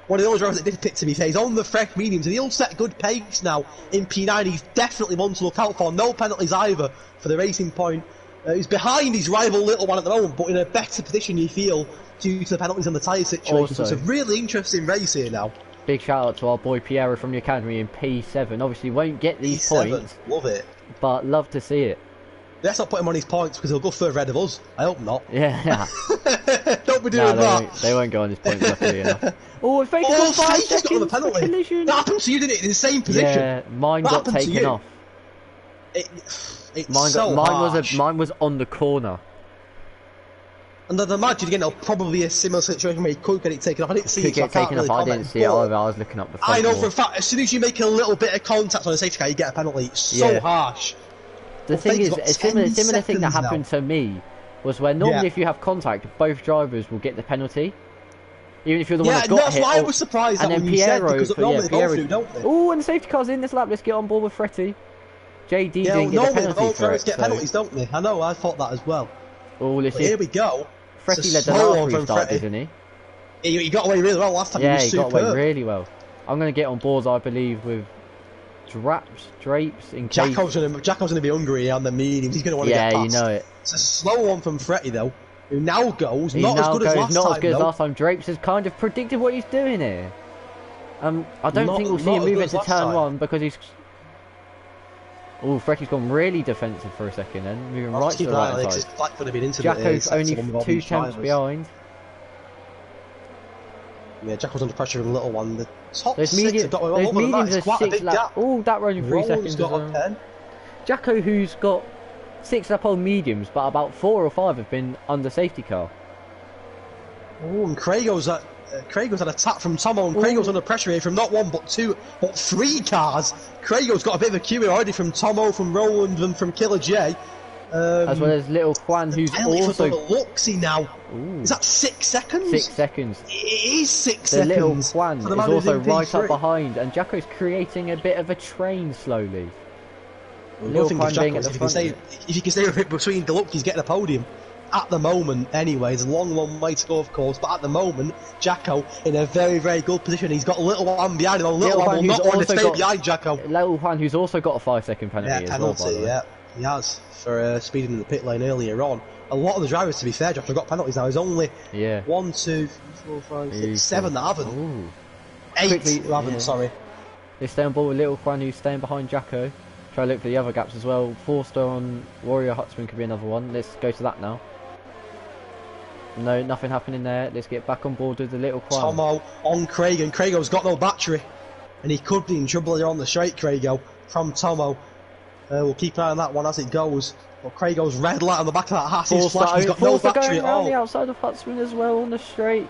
One of the other drivers that did pit, to be fair. He's on the fresh mediums and he'll set good pace now in P9. He's definitely one to look out for. No penalties either for the Racing Point. He's behind his rival Little One at the moment, but in a better position, you feel, due to the penalties and the tyre situation. Also, so it's a really interesting race here now. Big shout out to our boy Piero from the Academy in P7. Obviously, won't get these P7, points. Love it. But love to see it. Let's not put him on his points because he'll go further ahead of us. I hope not. Yeah. Don't be doing that. They won't go on his points, luckily enough. Oh, if Faker's got 5 seconds got the penalty. That happened to you, didn't it? In the same position. Yeah, mine got taken off. Mine was on the corner. And I'd imagine again, it'll probably be a similar situation where he could get it taken off. I didn't see it, so I can't really comment. I didn't see it either. I was looking up the front. I know for a fact, as soon as you make a little bit of contact on a safety car, you get a penalty. It's so harsh. The thing is, a similar thing that happened to me was where normally if you have contact, both drivers will get the penalty. Even if you're the one that got hit. Yeah, that's why I was surprised that when you said, because normally they go through, don't they? Oh, and the safety car's in this lap. Let's get on board with Fretty. JD didn't get the penalty all drivers get penalties, don't they? I know, I thought that as well. Oh, here we go. Fretty led the last restart, didn't he? He got away really well last time. Yeah, he got away really well. I'm going to get on board, I believe, with Drapes in case... Jacko's going to be hungry on the mediums. He's going to want to get past. Yeah, you know it. It's a slow one from Fretty, though, who now goes. Not as good as last time. Drapes has kind of predicted what he's doing here. I don't think we'll see him move into turn 1 because he's... Oh, Fretty's gone really defensive for a second then, moving right to the right side. Jacko's only 2 tenths behind. Yeah, Jacko's under pressure from a little one. The top those 6 have got those mediums are quite 6 a big gap. Oh, that running 3 seconds. Got 10. Jacko, who's got 6 lap old mediums, but about 4 or 5 have been under safety car. Oh, and Craigo's had a tap from Tomo, and Craigo's under pressure here from not 1 but 2, but 3 cars. Craigo's got a bit of a queue here already from Tomo, from Roland, and from Killer J. As well as Little Juan, who's also... Luxy now. Ooh. Is that 6 seconds? 6 seconds. It is 6 seconds. The Little Juan is also right up behind, and Jacko's creating a bit of a train slowly. Little Juan being at the front. If you can stay between Deluxe, he's getting a podium. At the moment, anyway, there's a long way to go, of course, but at the moment, Jacko in a very, very good position. He's got Little One behind him. Little One will not want to stay behind Jacko. Little Juan, who's also got a 5-second penalty as well, by the way. Yeah, he has, for speeding in the pit lane earlier on. A lot of the drivers, to be fair, Josh, have got penalties now. There's only 1, 2, 3, 4, 5, 6, 7 that haven't. Ooh. 8 who haven't, sorry. They stay on board with Little Juan, who's staying behind Jacko. Try to look for the other gaps as well. Forster on Warrior Hutsman could be another one. Let's go to that now. No, nothing happening there. Let's get back on board with the Little Juan. Tomo on Craig, and Craigo's got no battery. And he could be in trouble here on the straight, Craigo, from Tomo. We'll keep an eye on that one as it goes. But Craigo's red light on the back of that hat is flashing. He's got no battery at all. Going around the outside of Hutsman as well on the straight.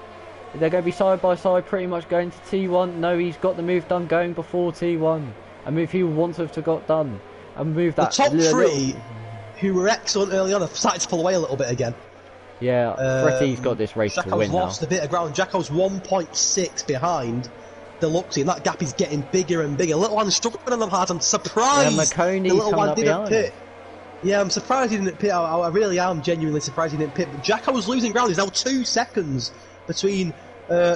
They're going to be side by side, pretty much going to T1. No, he's got the move done going before T1. A move he would want to have got done. A move that... The top 3, who were excellent early on, have started to pull away a little bit again. Yeah, Fretty's got this race to win now. Jacko's lost a bit of ground. Jacko's 1.6 behind Deluxe, and that gap is getting bigger and bigger. Little One's struggling on them hard. I'm surprised the Little One didn't pit. Yeah, I'm surprised he didn't pit. I really am genuinely surprised he didn't pit. But Jacko's losing ground. There's now 2 seconds between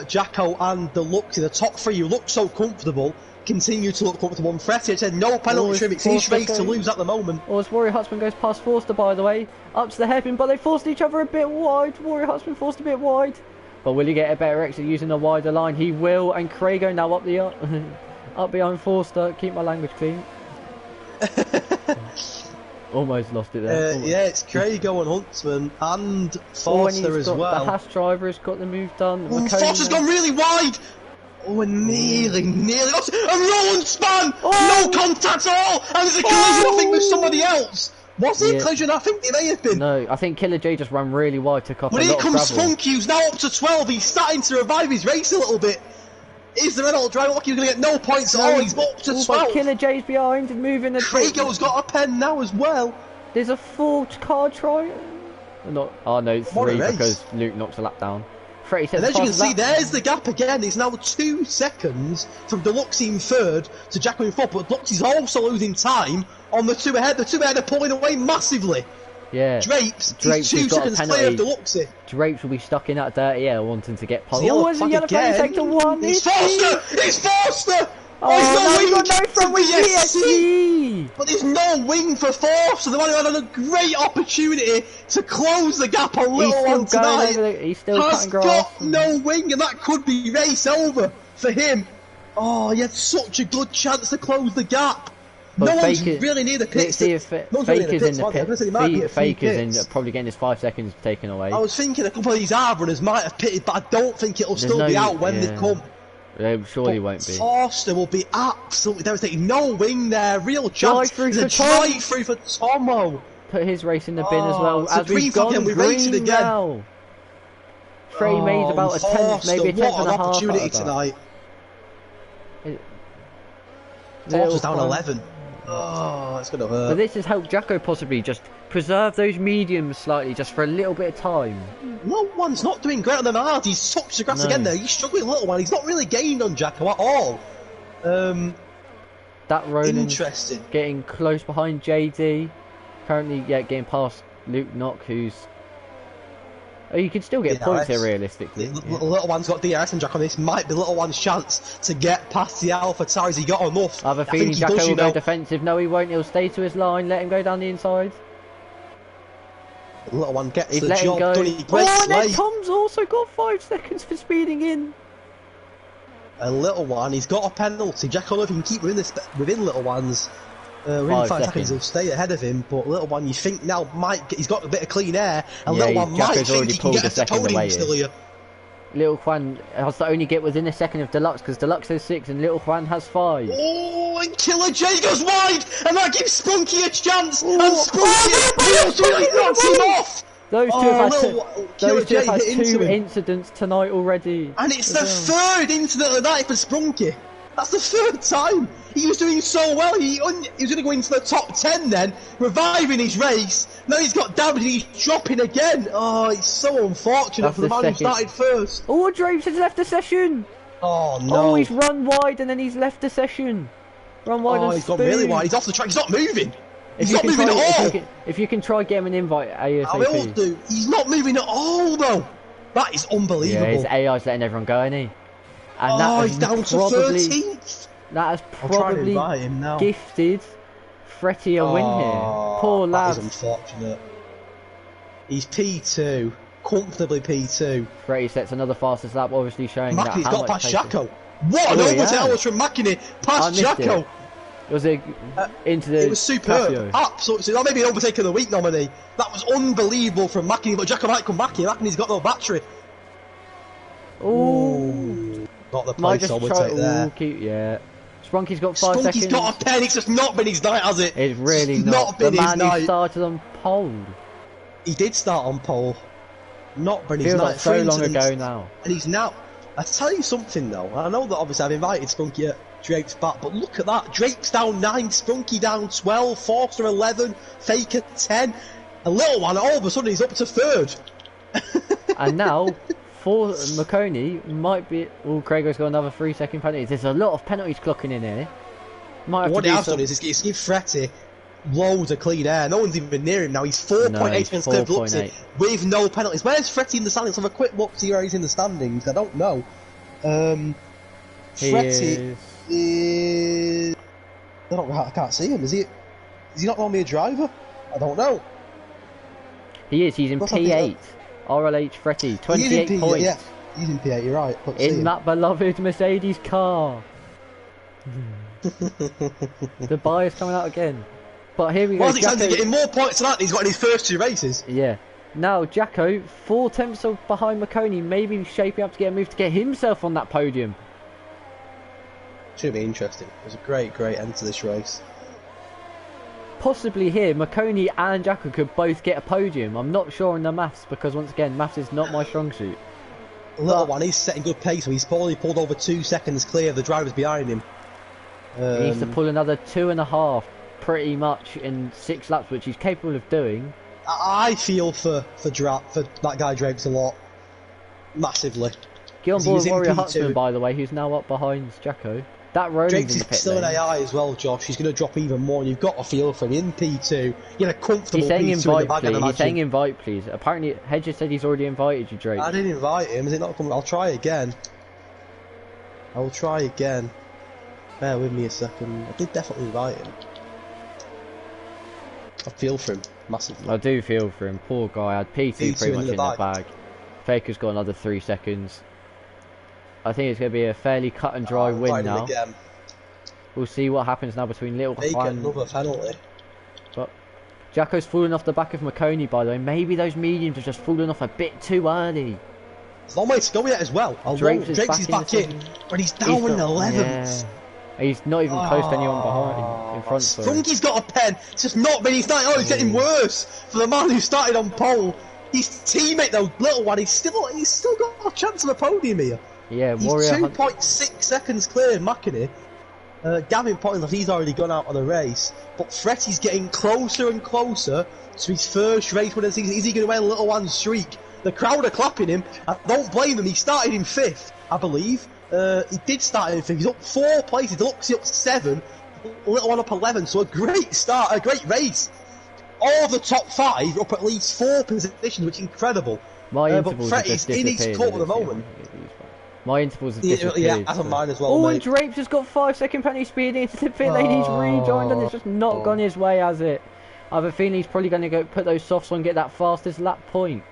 Jacko and Deluxe. The top 3 who look so comfortable continue to look comfortable. And Fretty said no penalty trim. It's his race to lose at the moment. Or as Warrior Hutsman goes past Forster, by the way, up to the hairpin, but they forced each other a bit wide. Warrior Hutsman forced a bit wide. But will he get a better exit using a wider line? He will, and Craigo now up the up behind Forster. Keep my language clean. Almost lost it there. Yeah, it's Craigo and Huntsman and And Forster he's as got, well. the Haas driver has got the move done. Oh, Forster's gone really wide! Oh, and nearly. Oh, a Rowan span! Oh! No contact at all! And there's a collision, I think, with somebody else. Was it a collision? I think it may have been. No, I think Killer J just ran really wide, took off But a here lot of comes gravel. Spunky, who's now up to 12. He's starting to revive his race a little bit. Is the Renault driver lucky he's going to get no points at all? He's up to 12. But Killer J's behind and moving the Craigo's got a pen now as well. There's a 4-car try. Not. Oh no, it's 3 because Luke knocks a lap down. And as you can see, there's the gap again. It's now 2 seconds from Deluxe in third to Jacko in fourth. But Deluxe is also losing time on the 2 ahead. The 2 ahead are pulling away massively. Yeah. Drapes is 2 seconds clear of Deluxe. Drapes will be stuck in that dirty air wanting to get pole. Oh, it's a yellow flag sector 1. It's Forster! It's Forster! Oh, he's got no front wing VSC! But there's no wing for Forster. The one who had a great opportunity to close the gap on Little One tonight he's still has got no wing, and that could be race over for him. Oh, he had such a good chance to close the gap. But no one's really near the pits. Faker's in the pit. Faker's probably getting his 5 seconds taken away. I was thinking a couple of these hard runners might have pitted, but I don't think it'll still be out when they come. They surely won't be. Forster will be absolutely devastating. No wing there, real chance. Drive through for Tomo. Put his race in the bin as well. As we've gone green now. Frey made about a tenth, maybe a tenth and a half. Opportunity tonight. Forster's down 11. Oh, it's gonna hurt. But this has helped Jacko possibly just preserve those mediums slightly, just for a little bit of time. No one's not doing great on the hard. He's touched the grass again there. He's struggling a little while. He's not really gained on Jacko at all. That Roland's getting close behind JD. Currently, getting past Luke Knock, who's... Oh, you can still get points here realistically. Little One's got DRS and Jack on this. Might be Little One's chance to get past the Alpha Tires. He got enough. I have a feeling Jacko will go defensive. No, he won't. He'll stay to his line. Let him go down the inside. Little One gets the job done. And then Tom's also got 5 seconds for speeding in. A Little One, he's got a penalty. Jacko, if he can keep within Little One's. Within 5 seconds he'll stay ahead of him, but Little One you think now he's got a bit of clean air, and Little One might think he can get a podium still here. Little Juan has to only get within a second of Deluxe, because Deluxe has 6 and Little Juan has 5. Oh, and Killer J goes wide, and that gives Spunky a chance, and Spunky really knocks him off! Those two have had 2 incidents tonight already. And it's the 3rd incident of the night for Spunky. That's the 3rd time! He was doing so well, he was going to go into the top 10 then, reviving his race. Now he's got damage and he's dropping again. Oh, it's so unfortunate for the man who started first. Oh, Drapes has left the session! Oh no. Oh, he's run wide and then he's left the session. Run wide and he's gone really wide, he's off the track, he's not moving! He's not moving at all! If you can try get him an invite ASAP. I will do. He's not moving at all though! That is unbelievable. Yeah, his AI's letting everyone go, isn't he? And he's down to 13th! That has probably gifted Fretty a win here. Poor lad. That is unfortunate. He's P2, comfortably P2. Fretty sets another fastest lap, obviously showing that Mackey's got past Jacko. What an overtail from Mackey past Jacko. It was into the. It was superb. Absolutely. That may be an overtake of the week nominee. That was unbelievable from Mackey, but Jacko might come back here. Mackey's got no battery. Ooh. Not the place I would take there. Yeah. Spunky's got 5 seconds. Spunky's got a pen, it's just not been his night, has it? It's really not been his night. The man who started on pole. He did start on pole. Not been his Feels night. Like so long ago now. And he's now... I tell you something though, I know that obviously I've invited Spunky at Drake's back, but look at that. Drake's down 9, Spunky down 12, Forster 11, Faker 10. A Little One, all of a sudden he's up to 3rd. And now... For McConey, might be... Oh, Craigo's got another 3-second penalty. There's a lot of penalties clocking in here. What he has done is he's given Fretty loads of clean air. No one's even near him now. He's 4.8 seconds clear of Luxy with no penalties. Where's Fretty in the standings? Have a quick look, see where he's in the standings. I don't know. Fretty is... I can't see him. Is he not normally a driver? I don't know. He is. He's in P8. RLH Fretty, 28 points. Yeah, he's in P8, you're right. In that beloved Mercedes car. The buyer's coming out again. But here we go. Well, he's getting more points than that he's got in his first 2 races. Yeah. Now, Jacko, 4 tenths behind McConey, maybe shaping up to get a move to get himself on that podium. Should be interesting. It was a great end to this race. Possibly here, McConey and Jacko could both get a podium. I'm not sure on the maths, because once again, maths is not my strong suit. Little one, he's setting good pace, so he's probably pulled over 2 seconds clear of the drivers behind him. He needs to pull another 2.5 pretty much in 6 laps, which he's capable of doing. I feel for that guy Drapes a lot. Massively. Get on board Warrior Huntsman, by the way, who's now up behind Jacko. That Roland's in the pit still lane. an AI as well, Josh. He's going to drop even more, and you've got to feel for him in P2. You're a comfortable He's saying P2 invite, in the bag, please. He's saying invite, please. Apparently, Hedges said he's already invited you, Drake. I didn't invite him. Is it not coming? I'll try again. I'll try again. Bear with me a second. I did definitely invite him. I feel for him massively. I do feel for him. Poor guy. I had P2 pretty much in the bag. Faker's got another 3 seconds. I think it's going to be a fairly cut and dry win now. Again. We'll see what happens now between Little Juan. Another penalty. But Jacko's falling off the back of McConey, by the way. Maybe those mediums have just fallen off a bit too early. There's a long way to go yet as well. Drapes is back in, but he's down in 11th. Yeah. He's not even close to anyone behind in front. Sprunky's got a pen. It's just not been. He's getting worse for the man who started on pole. His teammate though, Little One, he's still got a chance of a podium here. Yeah, he's 2.6 seconds clear of McInerney. Gavin Potting's he's already gone out on the race, but Fretty's getting closer and closer to his first race win of the season. Is he going to win a Little One streak? The crowd are clapping him. I don't blame him. He started in 5th, I believe. He did start in 5th. He's up 4 places. Deluxy up 7. Little One up 11. So a great start, a great race. All the top 5 up at least 4 positions, which is incredible. But Fretty's in his court at the moment. My intervals have disappeared. Yeah, as mine as well. Oh, and Drapes has got 5-second penalty speeding into the pit lane. He's rejoined and it's just not gone his way, has it? I have a feeling he's probably going to go put those softs on and get that fastest lap point.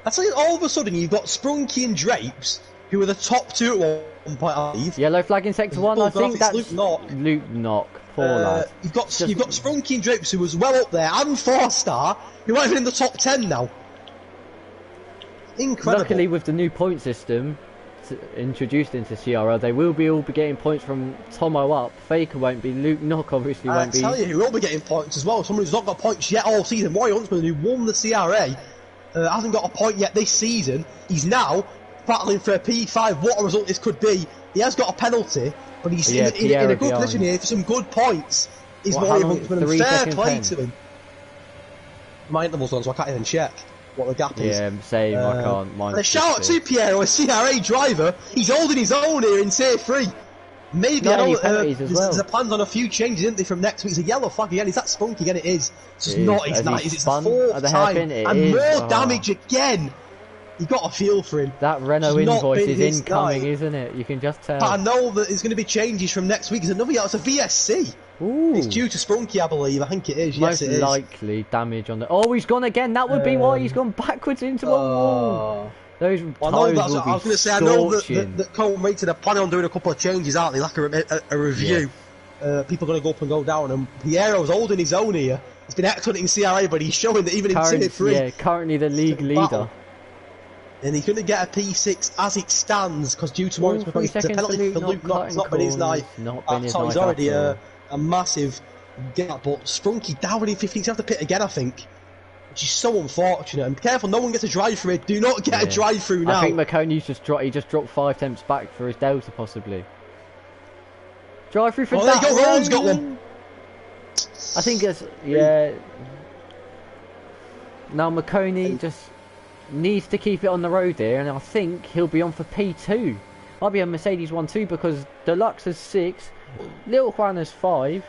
I tell you, all of a sudden you've got Sprunky and Drapes, who are the top 2 at one point, I believe. Yellow flag in sector 1. I think that's Luke Knock. Luke Knock. Poor lad. You've got Sprunky and Drapes, who was well up there, and 4-star, who aren't even in the top 10 now. Incredible. Luckily, with the new point system introduced into CRL, they will all be getting points from Tomo up. Faker won't be. Luke Knock obviously won't be. I tell you, who will be getting points as well. Someone who's not got points yet all season. Warrior Huntsman, who won the CRA, hasn't got a point yet this season. He's now battling for a P5. What a result this could be. He has got a penalty, but he's in a good position here for some good points. He's Warrior Huntsman, and fair play to him. My interval's on, so I can't even check what the gap is. Yeah, same. I can't. And a shout out to Piero, a CRA driver. He's holding his own here in Tier 3. Maybe I know there's plans on a few changes, isn't there, from next week. It's a yellow flag again. Is that Spunky again? It is. It's just not his night. It's the 4th time. And more damage again. You got a feel for him. That Renault invoice is incoming, isn't it? You can just tell. But I know that there's going to be changes from next week. There's another it's a VSC. Ooh. It's due to Sprunky, I believe. I think it is. Most yes, it is. likely damage on the. Oh, he's gone again. That would be why he's gone backwards into a wall. Those tires will be I was going to say, I know that Colton Rated are planning on doing a couple of changes, aren't they? Like a review. Yeah. People are going to go up and go down. And Piero's holding his own here. He's been excellent in CRA, but he's showing that even in Tier 3. Yeah, currently the league leader. And he's going to get a P6 as it stands, because due to Morris McCoy, it's a penalty for Luke Knock. It's not been his night. He's already a massive gap, but Sprunky down in 15th. He's have to pit again, I think. Which is so unfortunate. And be careful, no one gets a drive through it. Do not get a drive through now. I think McConey's just dropped 5 tenths back for his delta, possibly. Drive through for that. There you go, Roland's got one. I think it's now McConey just needs to keep it on the road here, and I think he'll be on for P2. Might be a Mercedes 1-2 because Deluxe has 6, Little Juan has 5.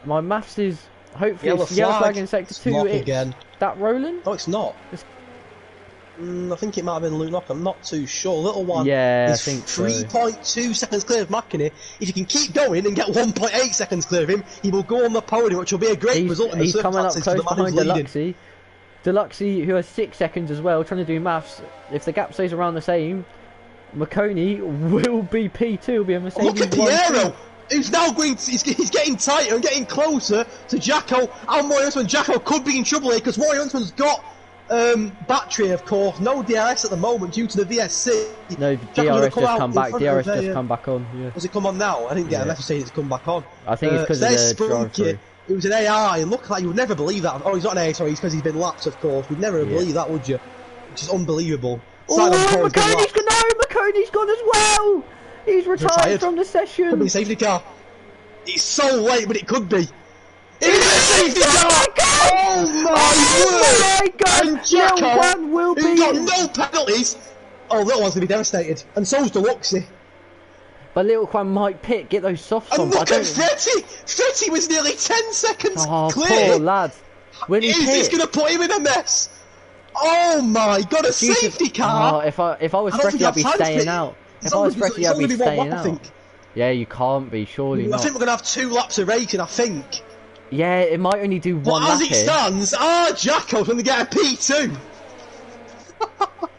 My maths is hopefully yellow flag in sector 2. Again. That Roland? No, it's not. I think it might have been Luke Knock. I'm not too sure. Little One is I think 3.2 seconds clear of McInerney. If he can keep going and get 1.8 seconds clear of him, he will go on the podium, which will be a great result in the circumstances for the man who's leading. Deluxy, who has 6 seconds as well, trying to do maths. If the gap stays around the same, McConey will be P2, will be a Mercedes. Look at Piero! who's now going to, he's getting tighter and getting closer to Jacko and Roy Huntsman. Jacko could be in trouble here because Roy Huntsman's got battery, of course. No DRS at the moment due to the VSC. No, DRS just come back. DRS just come back on. Yeah. Does it come on now? I didn't get a message saying it's come back on. I think it's because of the drive-through. It was an AI, and look like you would never believe that. Oh, he's not an AI, sorry, it's because he's been lapped, of course. We'd never believe that, would you? Which is unbelievable. Oh, McConey's gone as well! He's retired from the session. Could be a safety car. It's so late, but it could be. It's a safety car! Oh my God! And Jacko, who got no penalties. Oh, Little One's going to be devastated. And so's Deluxey. But Little Quan might pit, get those softs on. And look at Fretty! Fretty was nearly 10 seconds clear! Poor lad. Will he pit? He's going to put him in a mess! Oh my God, a safety car! Oh, if I was Fretty, I'd be staying out. If I was Fretty, I'd be staying out. Yeah, you can't be, surely not. I think we're going to have 2 laps of racing, I think. Yeah, it might only do 1 lap. As it stands, Jacko's going to get a P2.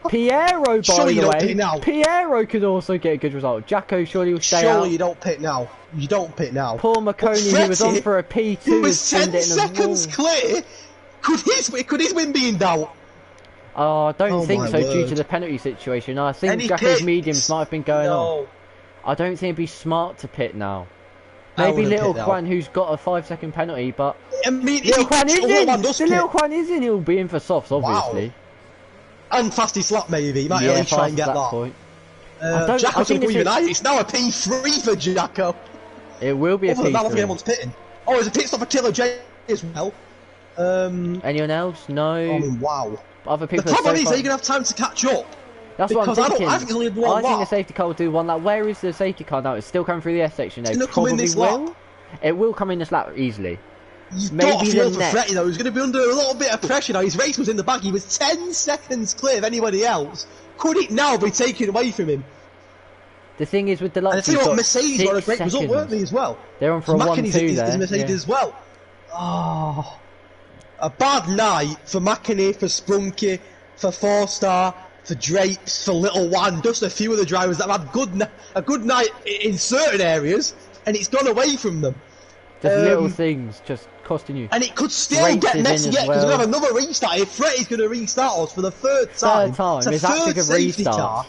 Piero, by the way, Piero could also get a good result. Jacko surely will stay out. Surely you don't pit now. You don't pit now. Poor McConey, who was on for a P2, he was 10 seconds clear. Could his win be in doubt? Oh, I don't think so due to the penalty situation. I think Jacko's mediums might have been going on. I don't think it'd be smart to pit now. Maybe Little Quan, who's got a 5-second penalty, but Little Quan is in. Little Quan is in. He'll be in for softs, obviously. Wow. And fastest lap, maybe. He might at least try and get that. Point. Jacko's going to breathe an It's now a P3 for Jacko. It will be a P3. That anyone's pitting. Oh, there's a pit stop for Killer J as well. Anyone else? No. I mean, wow. Other people. The problem is, are you going to have time to catch up? That's what I'm thinking. I think it's only 1 lap. I think the safety car will do 1 lap. Where is the safety car now? It's still coming through the S section. It's going to come in this lap. It will come in this lap easily. You've got to feel for Fretty though, he's going to be under a little bit of pressure now. His race was in the bag, he was 10 seconds clear of anybody else. Could it now be taken away from him? The thing is with the and I tell you what, Mercedes got a great result, weren't they, as well? They're on for a 1-2 there. Mercedes as well. Oh, a bad night for McInerney, for Sprunky, for 4-Star, for Drapes, for Little One, just a few of the drivers that have had a good night in certain areas, and it's gone away from them. Just little things just costing you. And it could still get messy yet, because we're going to have another restart. If Fretty's going to restart us for the third time. It's a third safety car.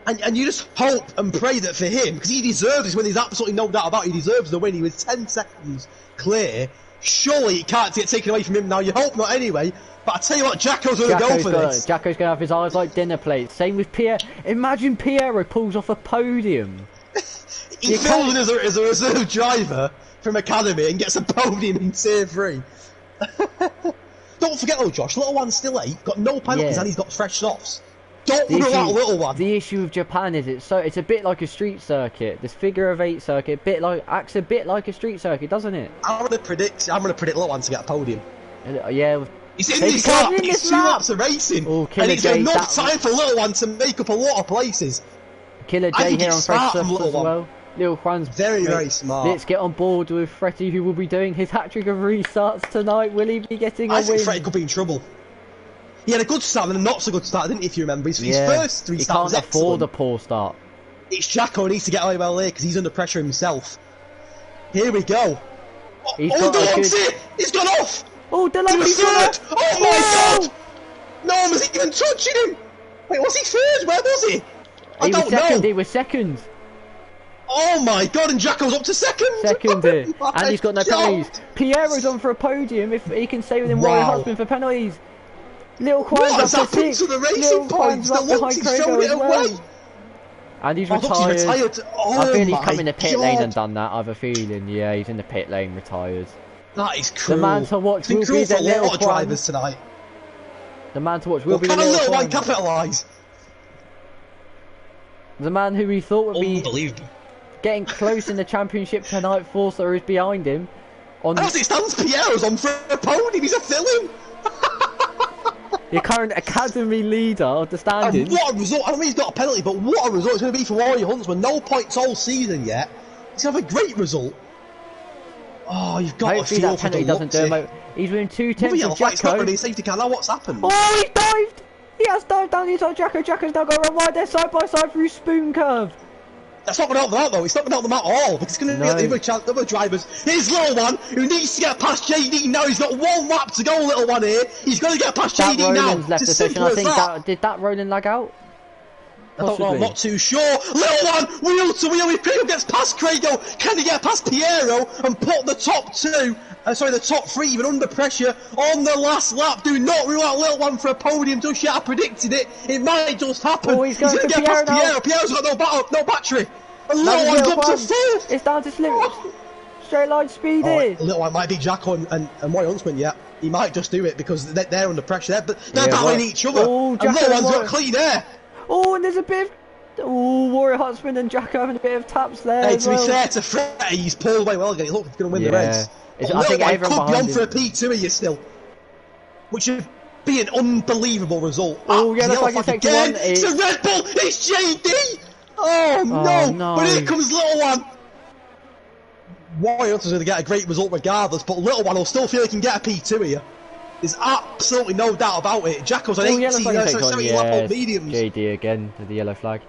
And you just hope and pray that for him, because he deserves this win, there's absolutely no doubt about it, he deserves the win. He was 10 seconds clear. Surely it can't get taken away from him now. You hope not anyway. But I tell you what, Jacko's going to go for this. Jacko's going to have his eyes like dinner plates. Same with Pierre. Imagine Piero pulls off a podium. He filled in as a reserve driver from Academy and gets a podium in Tier 3. Don't forget though, Josh, Little One's still 8, got no penalties and he's got fresh softs. Don't rule out Little One. The issue with Japan is it's a bit like a street circuit. This figure of 8 circuit, acts a bit like a street circuit, doesn't it? I'm gonna predict Little One to get a podium. Yeah. He's in this lap. It's 2 laps of racing, and it's enough time for Little One to make up a lot of places. Killer J here on fresh surface as well. Little Juan's very smart. Let's get on board with Fretty, who will be doing his hat-trick of restarts tonight. Will he be getting a win? I think Fretty could be in trouble. He had a good start and a not so good start, didn't he, if you remember? His first 3 starts was excellent. He can't afford a poor start. It's Jacko who needs to get away well here, because he's under pressure himself. Here we go. Deluxey! He's gone off! Oh, Deluxey! He was third! Oh my God! No one was even touching him! Wait, was he third? Where was he? I don't know. He was second. Oh my God, and Jacko's up to second! And he's got no penalties. Piero's on for a podium if he can stay within Roy Husband for penalties. Little Quan's up to 6. To the racing points? Deluxey's showing it away. And he's retired. I feel he's come in the pit lane and done that. I have a feeling. Yeah, he's in the pit lane, retired. That is cruel. The man to watch will be the Little Quan. Drivers tonight. The man to watch will be the Little Quan. Can Little One capitalise? The man who we thought would be getting close in the championship tonight, Forza is behind him. As it stands, Piero's on for a podium. He's a fill-in. The current academy leader of the standings. And what a result! I mean, he's got a penalty, but what a result it's going to be for Roy Huntsman. No points all season yet. He's going to have a great result. Oh, you've got to feel that penalty doesn't do him. He's within 2 tenths of Jacko. It's not really a safety car. Now what's happened? Oh, he's dived! He has dived down inside Jacko. Jacko's now going to run wide there, side by side through Spoon Curve. That's not going to help them out though. It's not going to help them out at all because it's going to be the other drivers. Here's little one who needs to get past JD now. He's got 1 lap to go. Little one here. He's going to get past JD now. Roland's left the session. I think did that Roland lag out? I don't know, I'm not too sure. Little one, wheel to wheel. If Craigo gets past Craigo, can he get past Piero and put the top the top 3 even under pressure on the last lap? Do not rule out Little One for a podium just yet. I predicted it. It might just happen. Oh, he's going to get Piero past Piero. Piero's got no battery. And Little One's up to 4th. It's down to straight line speed here. Little One might be Jacko and Roy Huntsman yet. He might just do it because they're under pressure. They're battling each other. Oh, and Little One's got clean air. Oh, and there's a bit of... Oh, Warrior Huntsman and Jacko having a bit of taps there. Hey, to be fair to Freddie, he's pulled away well again. He looks like he's going to win the race. I think everyone could be on for a P2 of you still, which would be an unbelievable result. Oh, yeah, that's like again. It's a Red Bull. It's JD. Oh no! But here comes Little One. Warrior Huntsman's going to get a great result regardless, but Little One will still feel he can get a P2 here. There's absolutely no doubt about it. Jacko's an 18, 17 lap old mediums. JD again with the yellow flag.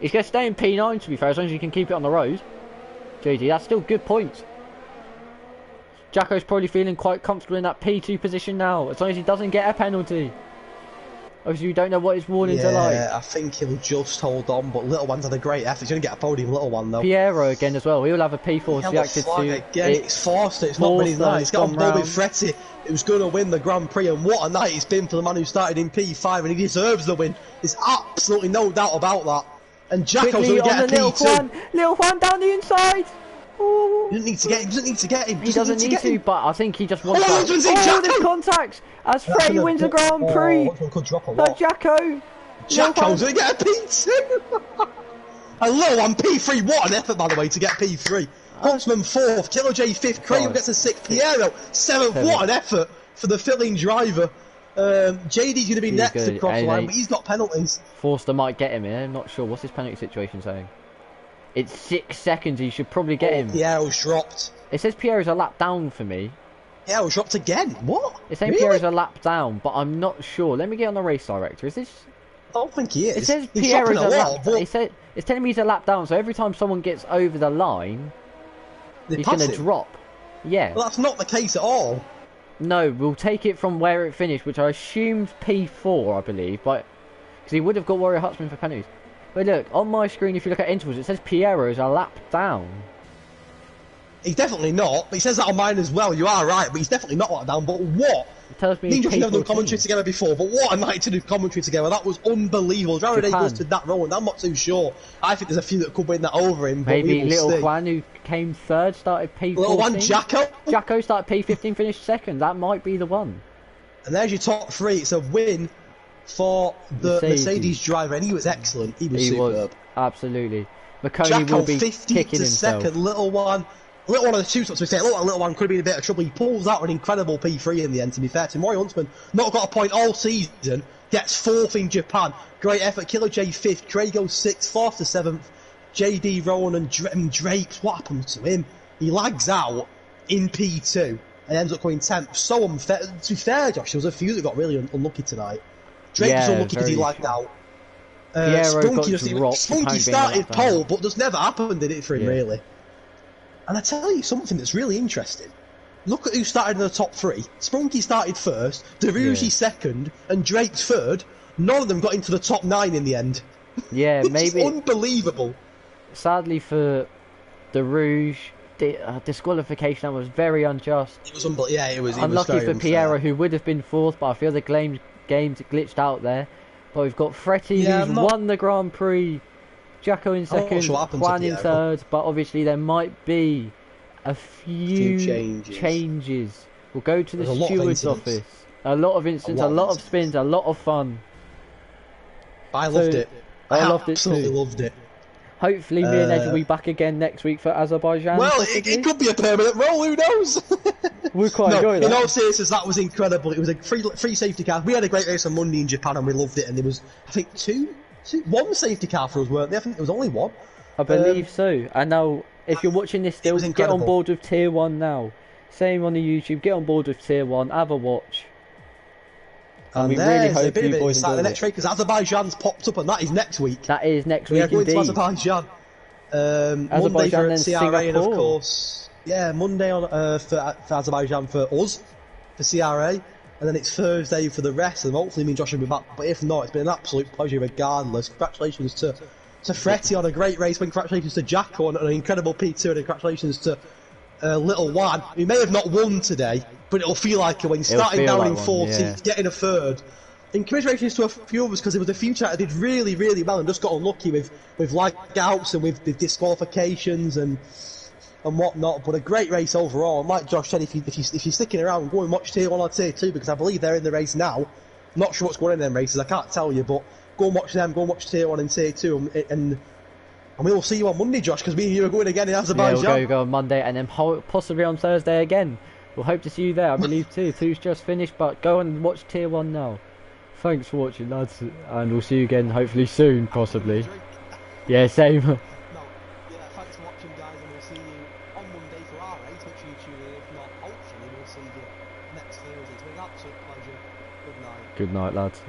He's going to stay in P9 to be fair, as long as he can keep it on the road. JD, that's still good points. Jacko's probably feeling quite comfortable in that P2 position now, as long as he doesn't get a penalty. Obviously, we don't know what his warnings are like. Yeah, I think he'll just hold on, but Little One's had a great effort. He's going to get a podium, Little One, though. Piero again as well. He'll have a P4 reacted to. Again, it's forced it. It's not really nice. He's got a ball with Fretty, who's going to win the Grand Prix, and what a night it's been for the man who started in P5, and he deserves the win. There's absolutely no doubt about that. And Jacko's going to get a P2. Little Juan down the inside. He doesn't need to get him. He doesn't need to, but I think he just wants that. There's contacts as Freddie wins the Grand Prix. Jacko. Jacko's going to get a P2. And Little One P3. What an effort, by the way, to get P3. Huntsman 4th, Killer J 5th, Craig gets a 6th, Piero 7th. What an effort for the filling driver. JD's going to be next to cross the line, but he's got penalties. Forster might get him here. I'm not sure. What's his penalty situation saying? It's 6 seconds. He should probably get him. Piero's dropped. It says Piero's a lap down for me. Piero's dropped again. What? It's saying Piero's a lap down, but I'm not sure. Let me get on the race director. Is this? I don't think he is. It says Piero's a lap. It's telling me he's a lap down. So every time someone gets over the line, he's going to drop. Yeah. Well, that's not the case at all. No, we'll take it from where it finished, which I assumed P4, I believe, but because he would have got Warrior Huntsman for penalties. But look, on my screen, if you look at intervals, it says Piero's a lap down. He's definitely not, but he says that on mine as well. You are right, but he's definitely not a lap down. But what? It tells me he's never done commentary together before, but what a night to do commentary together. That was unbelievable. Jared Eagles did that role, and I'm not too sure. I think there's a few that could win that over him. Maybe Little Juan, who came 3rd, started P14. Little Juan, Jacko started P15, finished 2nd. That might be the one. And there's your top 3. It's a win for the Mercedes driver, and he was excellent. He was superb. Absolutely. McConey will be kicking himself. 2nd, Little One on the 2 stops. We say Little One could have been a bit of trouble. He pulls out an incredible P3 in the end. To be fair to him, Roy Huntsman, not got a point all season. Gets 4th in Japan. Great effort. Killer J 5th. Craig goes 6th, 4th to 7th. JD Rowan and Drapes. What happened to him? He lags out in P2 and ends up going 10th. So unfair. To be fair, Josh, there was a few that got really unlucky tonight. Drake was unlucky because he lagged out. Spunky started pole, but this never happened, did it, for him, really? And I tell you something that's really interesting. Look at who started in the top 3. Spunky started 1st, Derugi 2nd, and Drake's 3rd. None of them got into the top 9 in the end. Yeah, maybe. It's unbelievable. Sadly for the Rouge, disqualification that was very unjust. It was it was unlucky for unfair. Piero, who would have been 4th, but I feel the game's glitched out there. But we've got Fretty, who's won the Grand Prix, Jacko in 2nd, Juan in 3rd, but obviously there might be a few changes. We'll go to the steward's office. A lot of incidents, a lot of spins, a lot of fun. I loved it. I absolutely loved it. Hopefully me and Ed will be back again next week for Azerbaijan. Well, it could be a permanent role, who knows? We're quite enjoying that. In all seriousness, that was incredible. It was a free safety car. We had a great race on Monday in Japan and we loved it, and there was, I think, one safety car for us, weren't there? I think there was only one. I believe so. And now, if you're watching this still, get on board with Tier 1 now. Same on the YouTube, get on board with Tier 1, have a watch. And we really hope you boys enjoy the next race, because Azerbaijan's popped up, and that is next week. That is next week, indeed. We are going to Azerbaijan. Monday for then CRA, and of Singapore. course, yeah, Monday on for Azerbaijan for us, for CRA, and then it's Thursday for the rest, and hopefully me and Josh will be back, but if not, it's been an absolute pleasure regardless. Congratulations to Freddie on a great race win, congratulations to Jacko on an incredible P2, and congratulations to Little Wan, who may have not won today, but it'll feel like it when starting down in 14th, getting a third. And commiserations to a few of us, because it was a few that did really, really well and just got unlucky with lag outs and with disqualifications and whatnot. But a great race overall. And like Josh said, if you're sticking around, go and watch Tier 1 or Tier 2, because I believe they're in the race now. I'm not sure what's going on in them races, I can't tell you, but go and watch them, go and watch Tier 1 and Tier 2, and we will see you on Monday, Josh, because me and you are going again in Azerbaijan. Yeah, we'll go on Monday and then possibly on Thursday again. We'll hope to see you there. I believe Tier 2's just finished, but go and watch Tier 1 now. Thanks for watching, lads, and we'll see you again hopefully soon, possibly. Yeah, same. No, yeah, thanks for watching, guys, and we'll see you on Monday for our race. Make sure you tune in. If not, hopefully we'll see you next Thursday. It's been an absolute pleasure. Good night. Good night, lads.